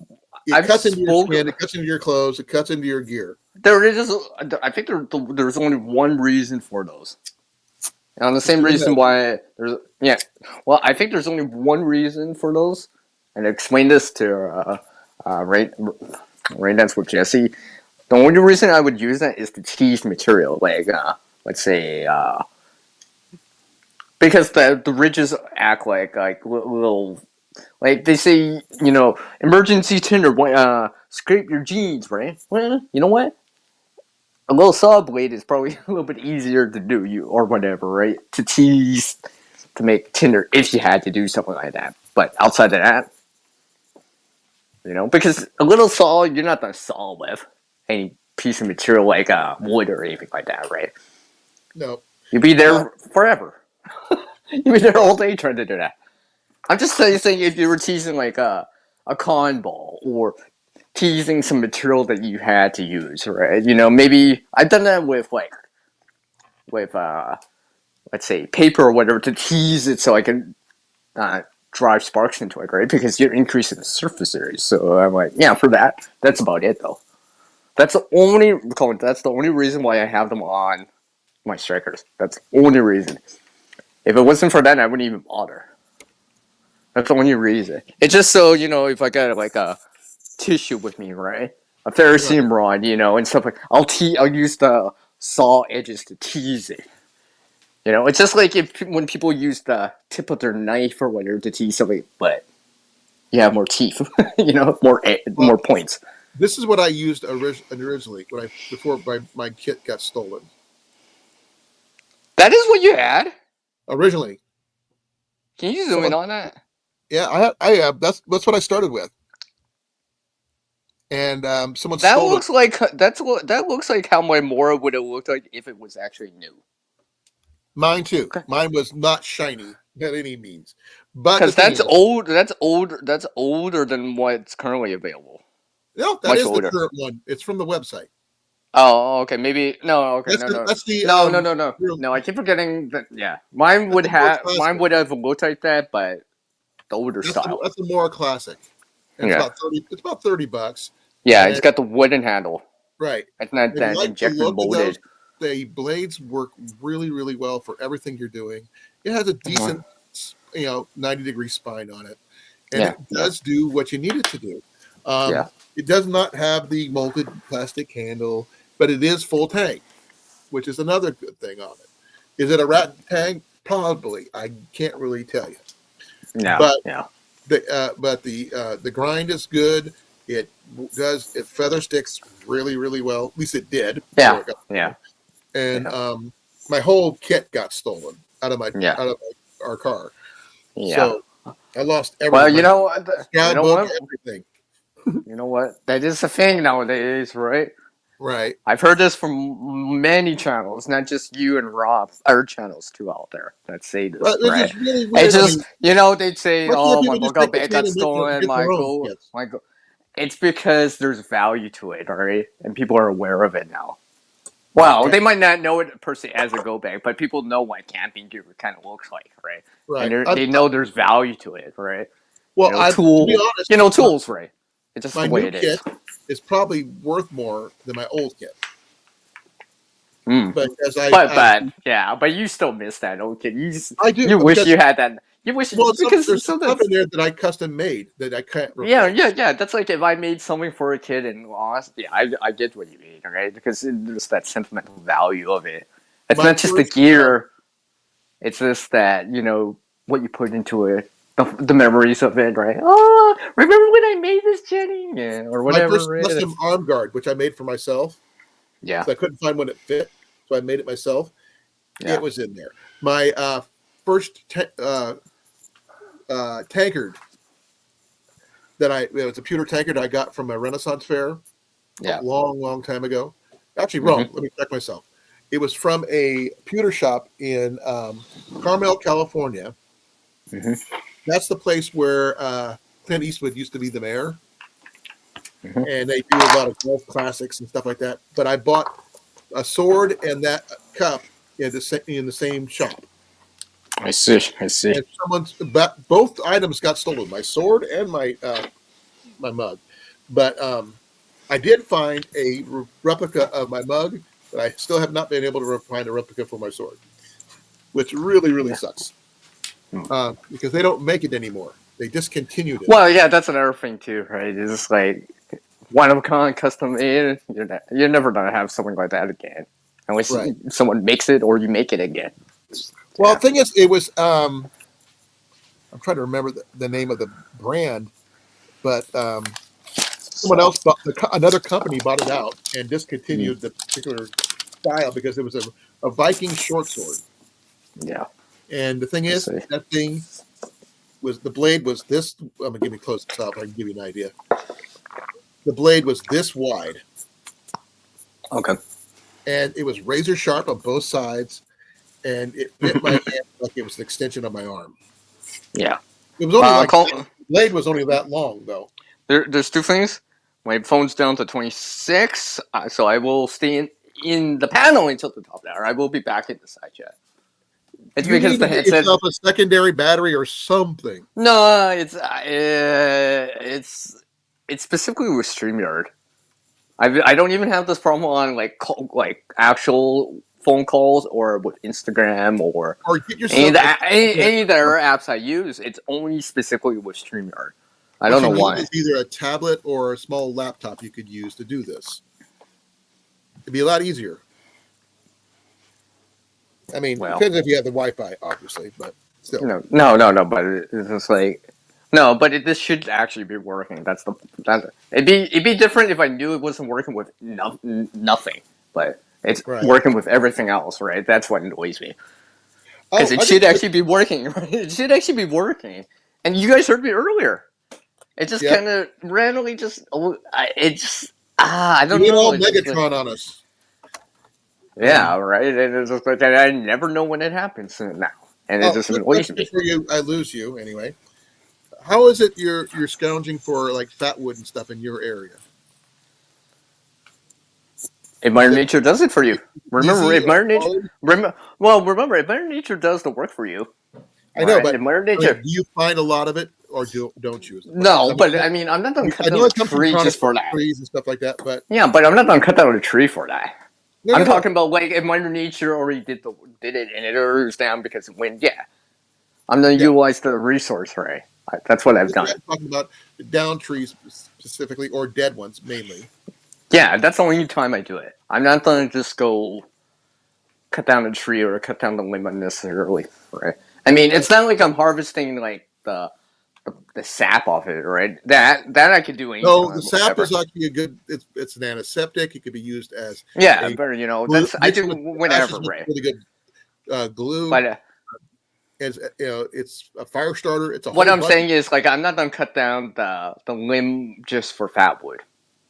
it I've cuts into your spoken. skin, it cuts into your clothes, it cuts into your gear. There is. I think there's only one reason for those. And the Just same go reason ahead. why there's yeah. Well, I think there's only one reason for those, and I explained this to Rain Dance with Jesse. The only reason I would use that is to tease material, like let's say because the ridges act like little like they say emergency tinder scrape your jeans, right? Well, you know what? A little saw blade is probably a little bit easier to do you or whatever, right? To tease to make tinder if you had to do something like that. But outside of that, because a little saw you're not gonna saw with any piece of material like wood or anything like that, right? No. You'd be Uh, there forever. You'd be there well, all day trying to do that. I'm just saying if you were teasing like a con ball or teasing some material that you had to use, right? Maybe I've done that with let's say paper or whatever to tease it so I can drive sparks into it, right? Because you're increasing the surface area. So I'm like, yeah, for that, that's about it though. That's the only Colin, that's the only reason why I have them on my strikers. That's the only reason. If it wasn't for that, I wouldn't even bother. That's the only reason. It's just so if I got like a tissue with me, right? A right. ferrocerium rod, and stuff like I'll use the saw edges to tease it. It's just like when people use the tip of their knife or whatever to tease something, but you have more teeth, more Well, points. this is what I used originally before my kit got stolen. That is what you had. Originally, Can you zoom in so on that? yeah, that's what I started with, and someone That stole it. looks like that looks like how my Mora would have looked like if it was actually new. Mine too. Okay. Mine was not shiny by any means, but the Because thing that's is, old. That's old. That's older than what's currently available. no, that Much is the older. current one. It's from the website. Oh, okay. Maybe no. Okay, That's the that's the no, no, no, no, real, no. I keep forgetting that. Yeah, that's the more mine classic. would have looked like that, but the older style. That's the more classic, and it's Yeah, about 30. It's about $30, yeah. It's and got the wooden handle. right. It's not If you that like the injector look of those, molded. the blades work really, really well for everything you're doing. It has a decent, 90-degree spine on it, and Yeah, it yeah, does do what you need it to do. yeah. It does not have the molded plastic handle, but it is full tank, which is another good thing on it. Is it a rat tank? Probably. I can't really tell you, Yeah, but yeah. the grind is good. It feather sticks really, really well. At least it did before Yeah, it got yeah, stolen. And yeah, my whole kit got stolen yeah, our car. yeah. So I lost Well, everything. My you know scout book, what, everything. that is a thing nowadays, right? Right. I've heard this from many channels, not just you and Rob. Other channels too out there that say this, But it's right? just really It weird. I just, mean, they'd say, most of the "Oh, my people just bookout take the bag got kit and stolen." get their own kits. It's because there's value to it, all right, and people are aware of it now. Well, Right. they might not know it per se as a go bag, but people know what camping gear kind of looks like, right? And Right. they know there's value to it, right? Well, to be honest, Tools, right? It's just my the way new it is. kit is probably worth more than my old kit. because but you still miss that. Okay, I do you wish because you had that. You wish there's so stuff in that's there that I custom made that I can't yeah, replace. That's like if I made something for a kid and lost. Yeah, I get what you mean, right? Because there's that sentimental value of it. It's My not just the first gear. It's just that what you put into it, the memories of it, right? Oh, remember when I made this, Jenny? Yeah, or my whatever. first Right? custom arm guard, which I made for myself, Yeah, because I couldn't find one that fit, so I made it myself. yeah. It was in there. My first tankard it was a pewter tankard I got from a Renaissance fair a Yeah. long time ago. Actually, wrong. Mm-hmm. Let me check myself. It was from a pewter shop in Carmel, California. Mm-hmm. That's the place where Clint Eastwood used to be the mayor, Mm-hmm. and they do a lot of golf classics and stuff like that. But I bought a sword and that cup in the same shop. I see. I see. And both items got stolen, my sword and my mug. But I did find a replica of my mug, but I still have not been able to find a replica for my sword, which really Yeah. sucks because they don't make it anymore. They discontinued it. Well, yeah, that's another thing too, right? It's like one of a kind, custom made. You're never gonna have something like that again, unless Right. someone makes it or you make it again. Well, Yeah. the thing is, it was I'm trying to remember the name of the brand, but someone else another company bought it out and Mm, discontinued the particular style because it was a Viking short sword. yeah. And the thing I is, see. that thing the blade was this. I'm gonna give me close this up. I can give you an idea. The blade was this wide, Okay. and it was razor sharp on both sides, and it fit my hand like it was an extension of my arm. Yeah. It was only like Call, the blade was only that long though. there's two things. My phone's down to 26, so I will stay in the panel until the top hour. I will be back in the side chat. It's You because need to the get headset. yourself a secondary battery or something. No, it's specifically with StreamYard. I don't even have this problem on like actual phone calls or with Instagram or Or get yourself any of the other apps I use. It's only specifically with StreamYard. I what don't you know need why. is either a tablet or a small laptop you could use to do this. It'd be a lot easier. I mean, Well, depends if you have the Wi-Fi, obviously, but still. no. But it's just like no. But this should actually be working. It'd be different if I knew it wasn't working with nothing. But it's Right. working with everything else, right? That's what annoys me. Because Oh, it I should think actually be working, right? It should actually be working. And you guys heard me earlier. It just yep. kind of randomly I You don't went know. all It's just like, Megatron on us. yeah, right. And it's just like I never know when it happens now, and it just Let's annoys me. before I lose you anyway. How is it you're scrounging for like fat wood and stuff in your area? If Is Mother it Nature does it for you, remember easy if or Mother Nature, hard? remember if Mother Nature does the work for you, I know, right? but If Mother I mean, Nature, do you find a lot of it or don't you? Because no, but I mean, I'm not gonna cut I down know a it comes from tree just conifer for that. trees and stuff like that, but Yeah, but I'm not gonna cut down a tree for that. I'm no. talking about like if Mother Nature already did it and it goes down because of wind. Yeah, I'm gonna Yeah, utilize the resource, right? That's what I've done. I'm talking about down trees specifically or dead ones mainly. Yeah, that's the only time I do it. I'm not gonna just go cut down a tree or cut down the limb unnecessarily, right? I mean, Right. it's not like I'm harvesting like the sap off it, right? That I could do No, the anytime, sap whatever. is actually a good. It's an antiseptic. It could be used as Yeah, a but glue. that's I Mix do it with ashes, whatever, makes right? really good glue. But As it's a fire starter. It's a what whole I'm bunch. saying is like I'm not gonna cut down the limb just for fat wood,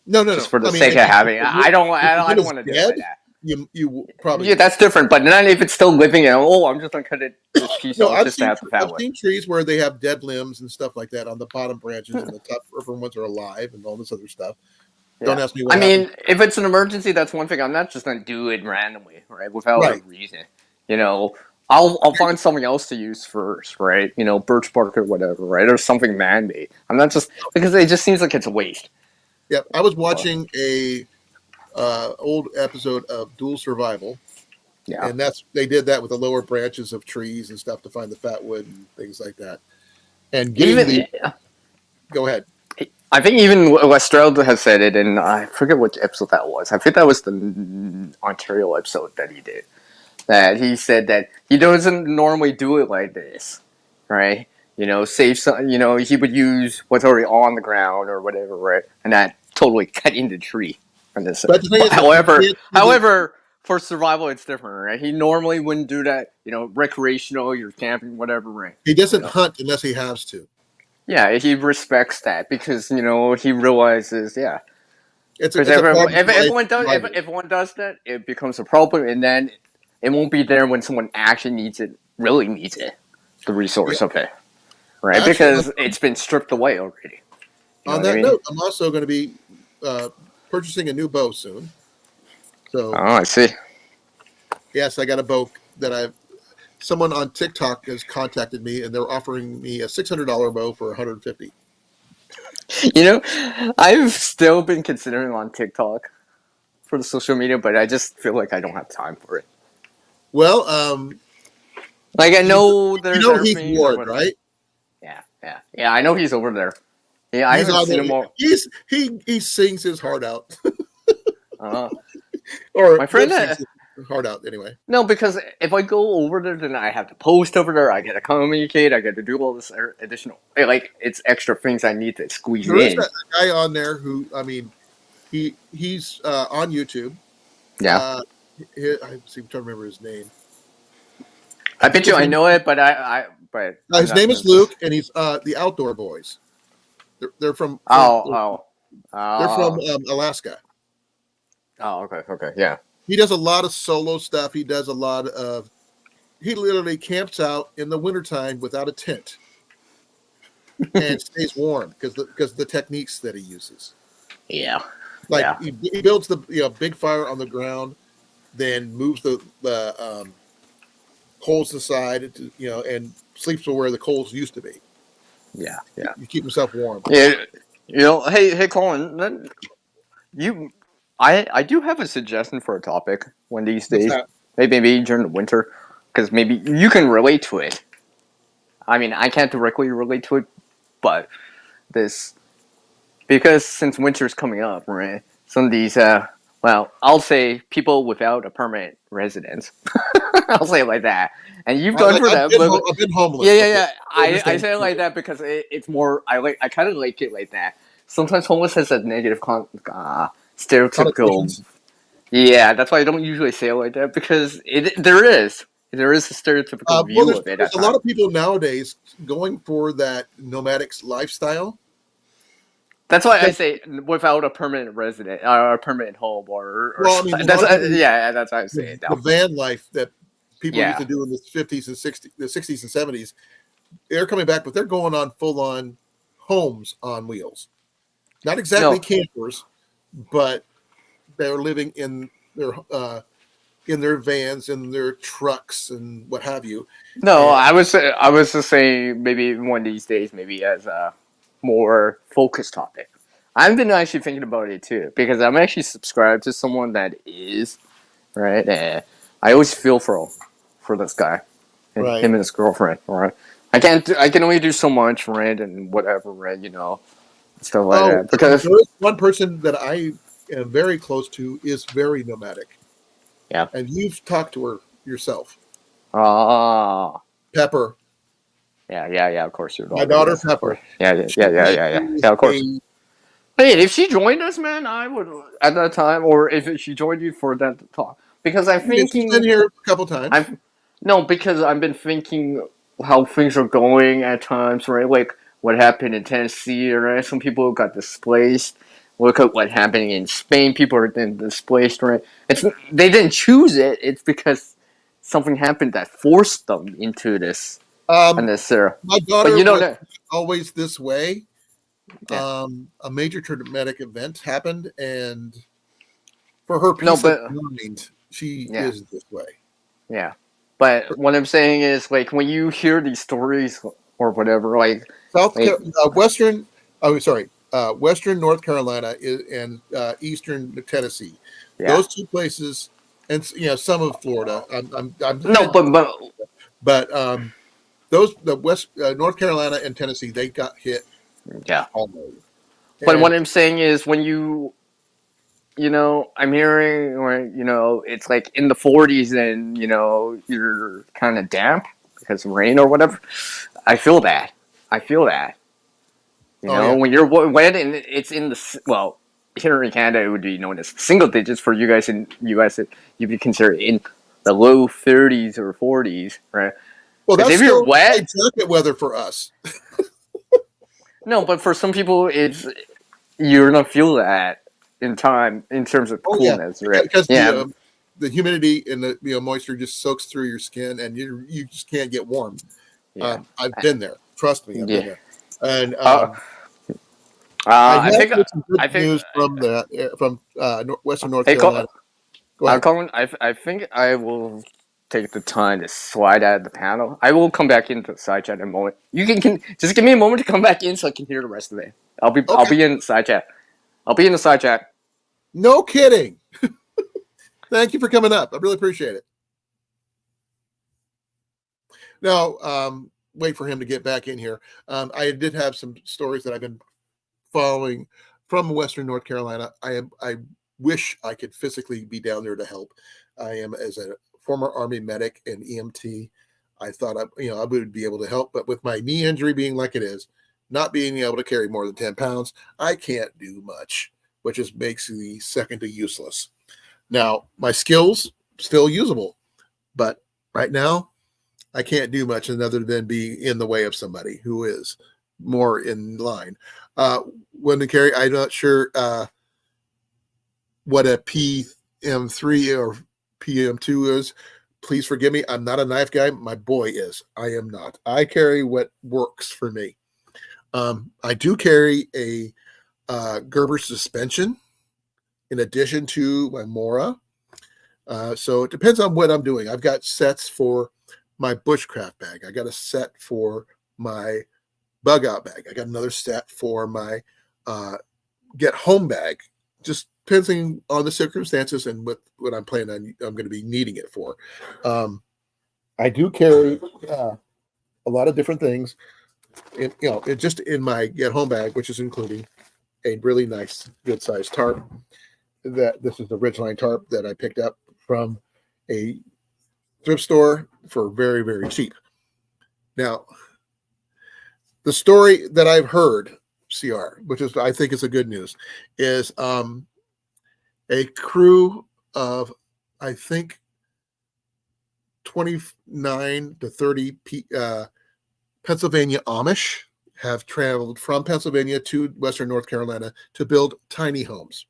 just No. for the I mean, sake of having. if the I limb don't is want to do it dead, like that. you probably Yeah, would. that's different. But not if it's still living. And I'm just gonna cut this piece No, off just to have the fat I've wood. seen trees where they have dead limbs and stuff like that on the bottom branches, and the top upper ones are alive and all this other stuff. Don't Yeah. ask me I what happens. mean, if it's an emergency, that's one thing. I'm not just gonna do it randomly, right? Without a Right. reason. You know, I'll find something else to use first, right? Birch bark or whatever, right? Or something man made. I'm not just because it just seems like it's a waste. Yeah, I was watching a old episode of Dual Survival, Yeah. And they did that with the lower branches of trees and stuff to find the fat wood and things like that. And getting Even the go ahead. I think even Westreld has said it, and I forget which episode that was. I think that was the Ontario episode that he did. That he said that he doesn't normally do it like this, right? Save some. He would use what's already on the ground or whatever, right? And that totally cutting the tree from this. But the thing is, However, for survival, it's different, right? He normally wouldn't do that. Recreational, you're camping, whatever, right? he doesn't hunt unless he has to. Yeah, he respects that because he realizes, yeah. It's Because a part of if life everyone does that, it becomes a problem, and then it won't be there when someone actually really needs it, the resource of it, right? Actually, because it's been stripped away already. On that note, I'm also going to be purchasing a new bow soon. So, I see. Yes, I got a bow that someone on TikTok has contacted me, and they're offering me a $600 bow for $150. I've still been considering on TikTok for the social media, but I just feel like I don't have time for it. Well, I know there's Heath Ward, right? Yeah. I know he's over there. Yeah, I haven't seen him all. He sings his heart out. Or my friend sings his heart out anyway. No, because if I go over there, then I have to post over there. I got to communicate. I got to do all this additional, it's extra things I need to squeeze in. There is that guy on there who, he's on YouTube. Yeah. I'm trying to remember his name. I bet you I know it, but his name is Luke, and he's the Outdoor Boys. They're from they're from Alaska. Oh, okay, yeah. He does a lot of solo stuff. He does a lot of. He literally camps out in the wintertime without a tent and stays warm because the techniques that he uses. Yeah. He builds the big fire on the ground, then moves the coals aside, and sleeps where the coals used to be. Yeah. You keep himself warm. Yeah. Hey, Colin, I do have a suggestion for a topic one of these days. Maybe during the winter, because maybe you can relate to it. I mean, I can't directly relate to it, but because since winter's coming up, right? Some of these, I'll say people without a permanent residence. I'll say it like that. And you've gone for that. I've been homeless. Yeah. I say it like that because it's more. I kind of like it like that. Sometimes homeless has a negative stereotypical. Yeah, that's why I don't usually say it like that because there is a stereotypical view of it. There's a lot of people nowadays going for that nomadic lifestyle. That's why I say without a permanent resident or a permanent home that's how I say it. The van life that people used to do in the 50s and 60s, the 60s and 70s, they're coming back, but they're going on full-on homes on wheels. Not exactly campers, but they're living in their vans, in their trucks, and what have you. No, I was just saying maybe one of these days, maybe as a more focused topic. I've been actually thinking about it too because I'm actually subscribed to someone that is right. I always feel for this guy, and him and his girlfriend. Right, I can only do so much, right, and whatever, right, stuff like that. Because there is one person that I am very close to is very nomadic. Yeah, and you've talked to her yourself. Pepper. Yeah. Of course, my daughter Pepper. Yeah. Of course. Hey, if she joined us, man, I would at that time, or if she joined you for that talk, because I'm thinking. She's been here a couple times. Because I've been thinking how things are going at times, right? Like what happened in Tennessee, right? Some people got displaced. Look at what happened in Spain. People are then displaced, right? They didn't choose it. It's because something happened that forced them into this. My daughter was always this way. Yeah. A major traumatic event happened, and for her peace of mind, she is this way. Yeah, but what I'm saying is, like, when you hear these stories or whatever, like Western North Carolina and Eastern Tennessee. Yeah. Those two places and some of Florida. I'm No, but those the West North Carolina and Tennessee, they got hit yeah. hard. But what And I'm saying is when I'm hearing, or it's like in the 40s, and you're kind of damp because of rain or whatever. I feel that. I feel that. oh yeah, When you're wet and it's in well, here in Canada it would be known as single digits. For you guys in US, you'd be considered in the low 30s or 40s, right? well Because that's if you're still light wet, jacket weather for us. no, but for some people, you're gonna feel that in time in terms of Oh yeah, coolness, right? because Yeah, the humidity and the moisture just soaks through your skin, and you just can't get warm. yeah, I've been there. Trust me, I've yeah. been there. And Uh, I I have think get some good I think. news from Western North Hey, Carolina. Go ahead. Colin, I think I will take the time to slide out of the panel. I will come back into the side chat in a moment. You can just give me a moment to come back in so I can hear the rest of it. I'll Okay, be in the side chat. I'll be in the side chat. no kidding. Thank you for coming up. I really appreciate it. Now, wait for him to get back in here. I did have some stories that I've been following from Western North Carolina. I wish I could physically be down there to help. I am as a former Army medic and EMT. I thought I would be able to help, but with my knee injury being like it is, not being able to carry more than 10 pounds, I can't do much, which just makes me second to useless. Now, my skills still usable, but right now I can't do much other than be in the way of somebody who is more in line. Uh, when to carry, I'm not sure what a PM3 or PM2 is. Please forgive me. I'm not a knife guy. My boy is. I am not. I carry what works for me. I do carry a Gerber suspension in addition to my Mora. So it depends on what I'm doing. I've got sets for my bushcraft bag. I got a set for my bug out bag. I got another set for my get home bag. Just depending on the circumstances and what I'm planning on, I'm going to be needing it for. I do carry a lot of different things. Just in my get home bag, which is including a really nice, good sized tarp. That this is the Ridgeline tarp that I picked up from a thrift store for very, very cheap. Now, the story that I've heard, CR, which is I think is a good news, is a crew of I think 29 to 30 Pennsylvania Amish have traveled from Pennsylvania to Western North Carolina to build tiny homes.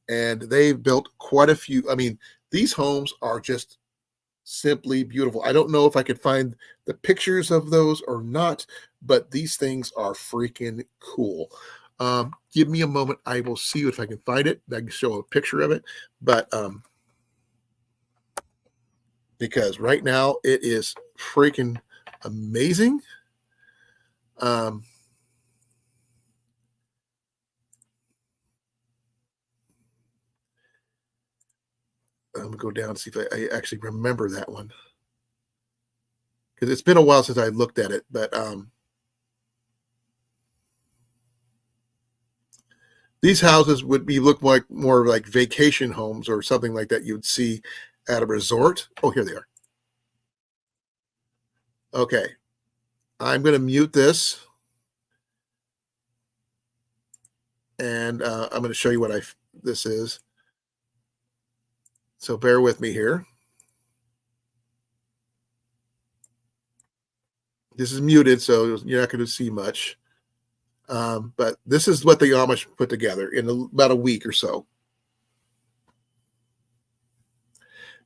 And they've built quite a few. I mean, these homes are just simply beautiful. I don't know if I could find the pictures of those or not, but these things are freaking cool. Give me a moment. I will see if I can find it. I can show a picture of it, but because right now it is freaking amazing. Um, I'm gonna go down and see if I actually remember that one because it's been a while since I looked at it, but these houses would be look like more like vacation homes or something like that you'd see at a resort. Oh, here they are. Okay, I'm going to mute this, and I'm going to show you what this is. So bear with me here. This is muted, so you're not going to see much. But this is what the Amish put together in about a week or so.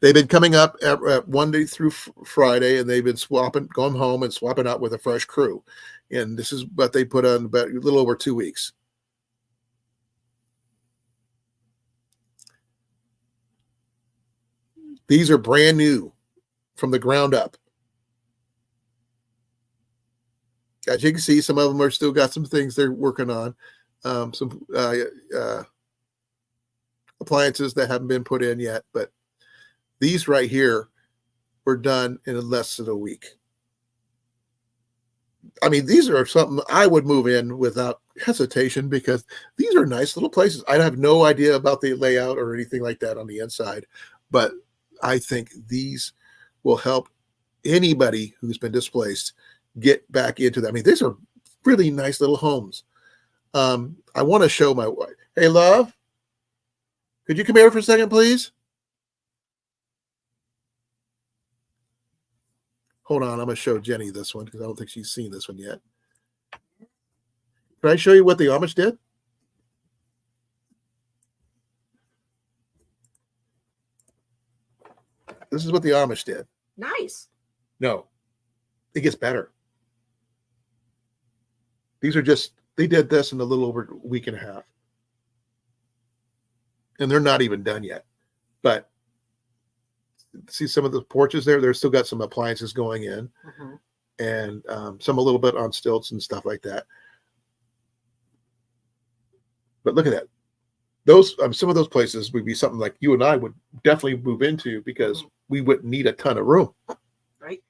They've been coming up at Monday through Friday, and they've been going home and swapping out with a fresh crew. And this is what they put on about a little over 2 weeks. These are brand new from the ground up. As you can see, some of them are still got some things they're working on, some appliances that haven't been put in yet, but These right here were done in less than a week. I mean, these are something I would move in without hesitation because these are nice little places. I have no idea about the layout or anything like that on the inside, but I think these will help anybody who's been displaced get back into that. I mean, these are really nice little homes. I want to show my wife. Hey, love, could you come here for a second, please? Hold on, I'm going to show Jenny this one because I don't think she's seen this one yet. Can I show you what the Amish did? This is what the Amish did. Nice. No, it gets better. These are just, they did this in a little over a week and a half. And they're not even done yet. But see some of the porches there? They're still got some appliances going in. Mm-hmm. And some a little bit on stilts and stuff like that. But look at that. Those some of those places would be something like you and I would definitely move into because we wouldn't need a ton of room. Right.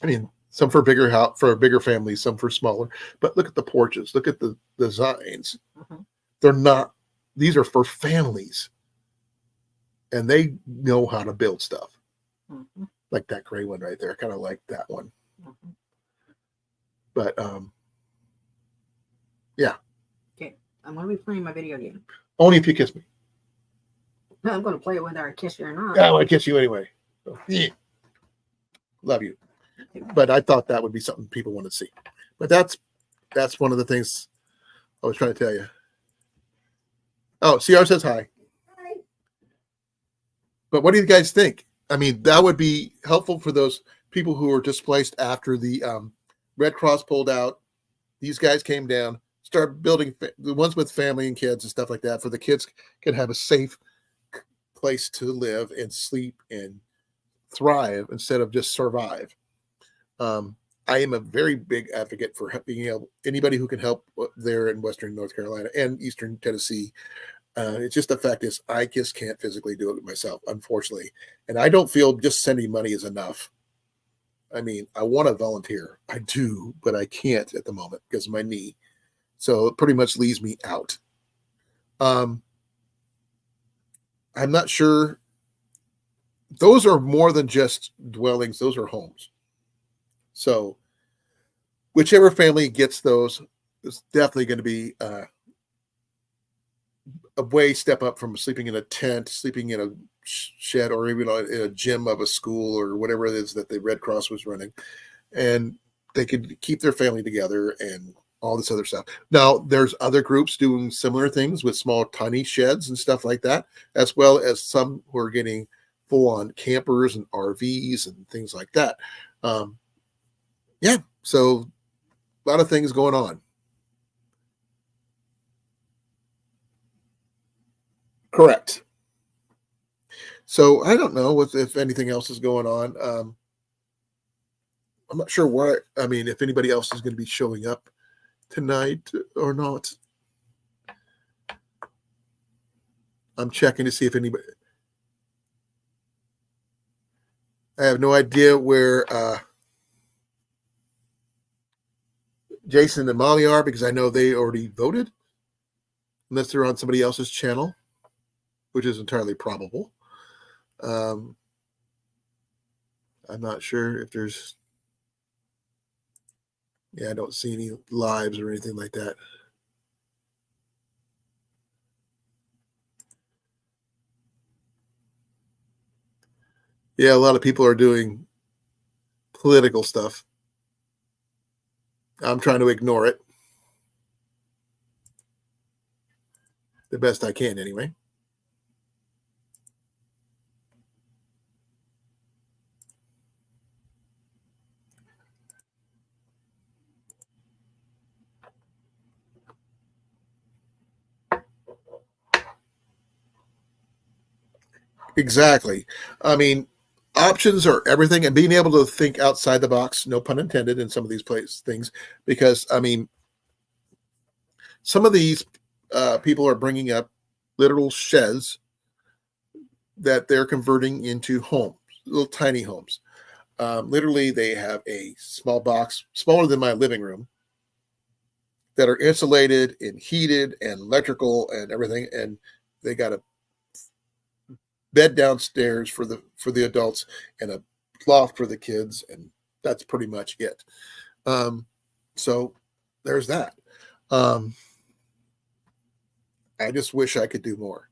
I mean, some for bigger house, for bigger families, some for smaller. But look at the porches. Look at the designs. Mm-hmm. They're not. These are for families, and they know how to build stuff. Mm-hmm. Like that gray one right there. Kind of like that one. Mm-hmm. But yeah. Okay, I'm gonna be playing my video game. Only if you kiss me. No, I'm gonna play it whether I kiss you or not. I want to kiss you anyway. So, yeah. Love you. But I thought that would be something people want to see. But that's one of the things I was trying to tell you. Oh, CR says hi. Hi. But what do you guys think? I mean, that would be helpful for those people who were displaced after the Red Cross pulled out. These guys came down, started building the ones with family and kids and stuff like that, for the kids can have a safe place to live and sleep and thrive instead of just survive. I am a very big advocate for being able anybody who can help there in Western North Carolina and Eastern Tennessee. It's just the fact is I just can't physically do it myself, unfortunately, and I don't feel just sending money is enough. I mean, I want to volunteer, I do, but I can't at the moment because of my knee, so it pretty much leaves me out. I'm not sure. Those are more than just dwellings; those are homes. So whichever family gets those is definitely going to be a way step up from sleeping in a tent, sleeping in a shed, or even in a gym of a school or whatever it is that the Red Cross was running. And they could keep their family together and all this other stuff. Now, there's other groups doing similar things with small, tiny sheds and stuff like that, as well as some who are getting full-on campers and RVs and things like that. Yeah, so a lot of things going on. Correct. So I don't know if anything else is going on. I'm not sure what, I mean, if anybody else is going to be showing up tonight or not. I'm checking to see if anybody. I have no idea where Jason and Molly are because I know they already voted, unless they're on somebody else's channel, which is entirely probable. I'm not sure if there's. Yeah, I don't see any lives or anything like that. Yeah, a lot of people are doing political stuff. I'm trying to ignore it the best I can, anyway. Exactly. I mean, options are everything, and being able to think outside the box, no pun intended, in some of these things, because I mean, some of these people are bringing up literal sheds that they're converting into homes, little tiny homes. Literally, they have a small box, smaller than my living room, that are insulated and heated and electrical and everything, and they got a bed downstairs for the adults and a loft for the kids, and that's pretty much it. So there's that. I just wish I could do more.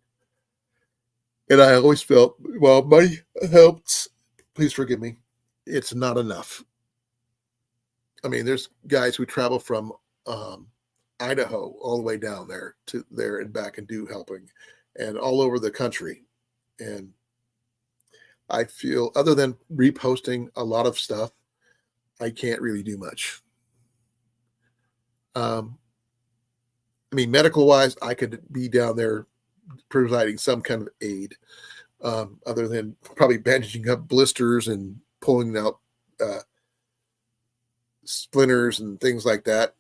And I always felt, well, money helps. Please forgive me. It's not enough. I mean, there's guys who travel from Idaho all the way down there to there and back and do helping, and all over the country. And I feel, other than reposting a lot of stuff, I can't really do much. I mean, medical wise, I could be down there providing some kind of aid, other than probably bandaging up blisters and pulling out splinters and things like that.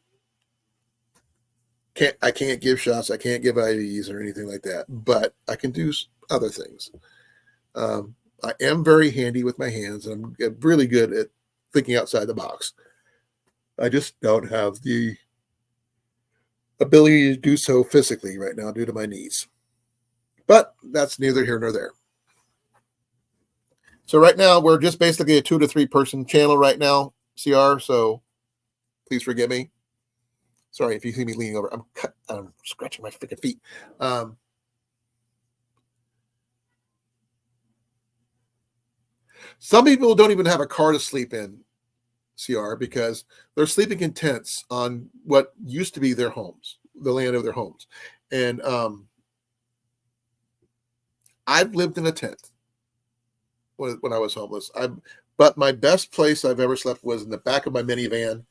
I can't give shots, I can't give IVs or anything like that, but I can do other things. I am very handy with my hands, and I'm really good at thinking outside the box. I just don't have the ability to do so physically right now due to my knees. But that's neither here nor there. So right now, we're just basically a 2 to 3 person channel right now, CR, so please forgive me. Sorry if you see me leaning over. I'm scratching my freaking feet. Some people don't even have a car to sleep in, CR, because they're sleeping in tents on what used to be their homes, the land of their homes. And I've lived in a tent when I was homeless. But my best place I've ever slept was in the back of my minivan,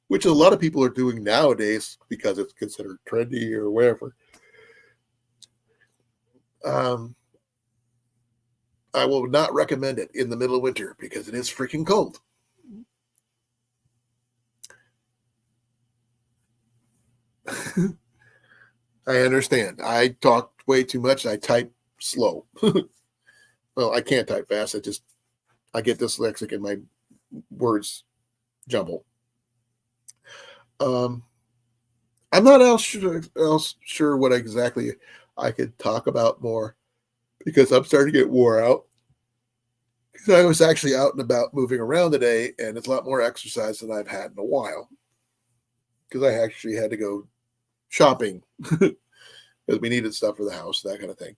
which a lot of people are doing nowadays because it's considered trendy or whatever. I will not recommend it in the middle of winter because it is freaking cold. I understand. I talk way too much. I type slow. Well, I can't type fast. I get dyslexic and my words jumble. I'm not else sure what exactly I could talk about more, because I'm starting to get wore out. Because I was actually out and about moving around today, and it's a lot more exercise than I've had in a while. Because I actually had to go shopping because we needed stuff for the house, that kind of thing.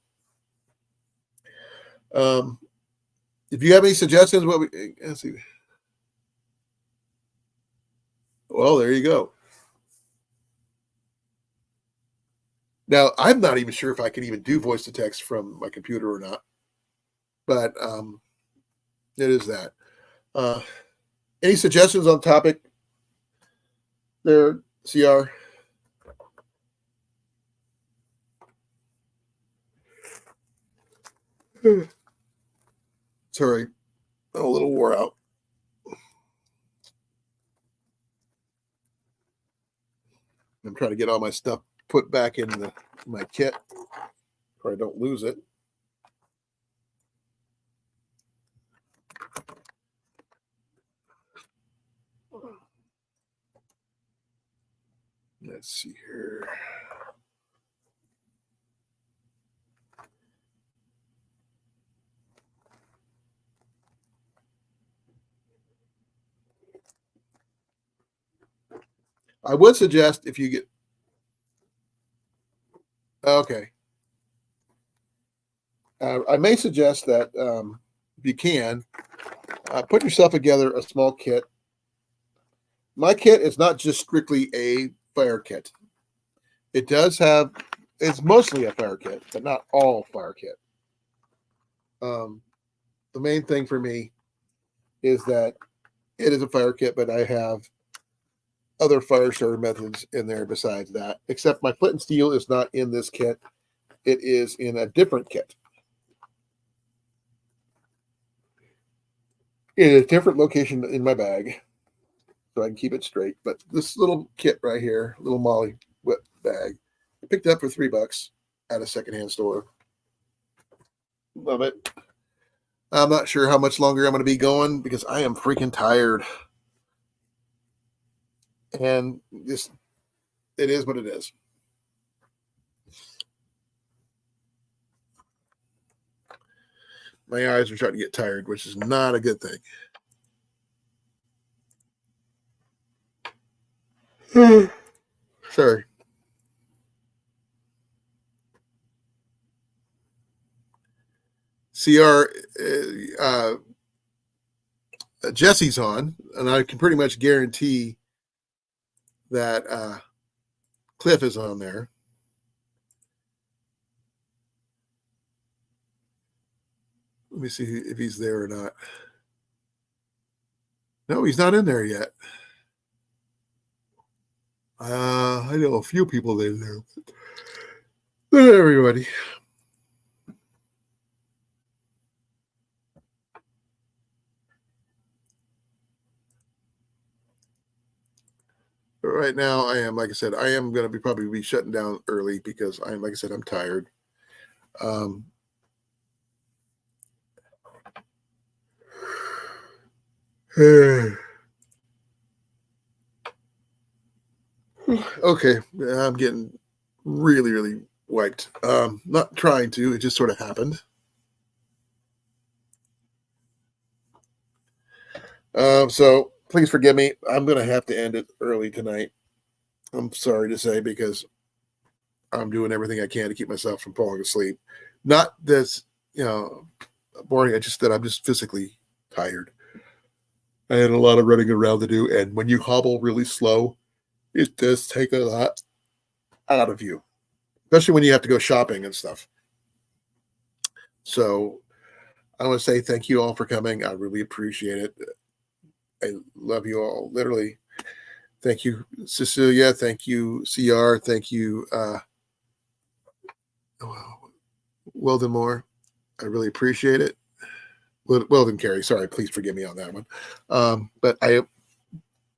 If you have any suggestions, let's see. Well, there you go. Now, I'm not even sure if I can even do voice to text from my computer or not, but it is that. Any suggestions on topic there, CR? Sorry, I'm a little wore out. I'm trying to get all my stuff put back in my kit so I don't lose it. Let's see here. I would suggest if you get okay. I may suggest that if you can, put yourself together a small kit. My kit is not just strictly a fire kit. It's mostly a fire kit, but not all fire kit. The main thing for me is that it is a fire kit, but I have other fire starter methods in there besides that, except my flint and steel is not in this kit. It is in a different kit. In a different location in my bag, so I can keep it straight. But this little kit right here, little Molly whip bag, I picked it up for $3 at a secondhand store. Love it. I'm not sure how much longer I'm going to be going because I am freaking tired. And just, it is what it is. My eyes are starting to get tired, which is not a good thing. Sorry. CR, Jesse's on, and I can pretty much guarantee that Cliff is on there. Let me see if he's there or not. No, he's not in there yet. I know a few people in there. Not everybody. But right now, I am, like I said, I am going to probably be shutting down early because I'm, like I said, I'm tired. Okay, I'm getting really, really wiped. Not trying to, it just sort of happened. So please forgive me. I'm going to have to end it early tonight. I'm sorry to say because I'm doing everything I can to keep myself from falling asleep. Not this, boring. It's just that I'm just physically tired. I had a lot of running around to do, and when you hobble really slow, it does take a lot out of you, especially when you have to go shopping and stuff. So I want to say thank you all for coming. I really appreciate it. I love you all. Literally. Thank you, Cecilia. Thank you, CR. Thank you, Weldon Moore. I really appreciate it. Weldon Carey. Sorry, please forgive me on that one. But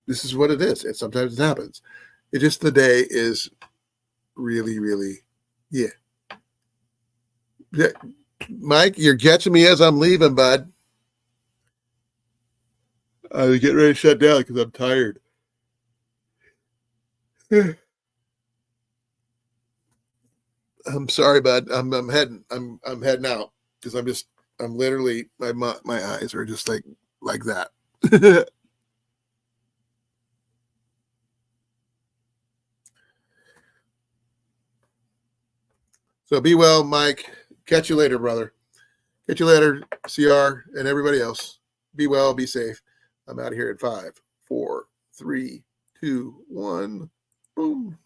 this is what it is. And sometimes it happens. It just, the day is really, really, yeah. Mike, you're catching me as I'm leaving, bud. I'm getting ready to shut down because I'm tired. I'm sorry, bud. I'm heading out because I'm literally my eyes are just like that. So be well, Mike. Catch you later, brother. Catch you later, CR and everybody else. Be well, be safe. I'm out of here at 5, 4, 3, 2, 1. Boom.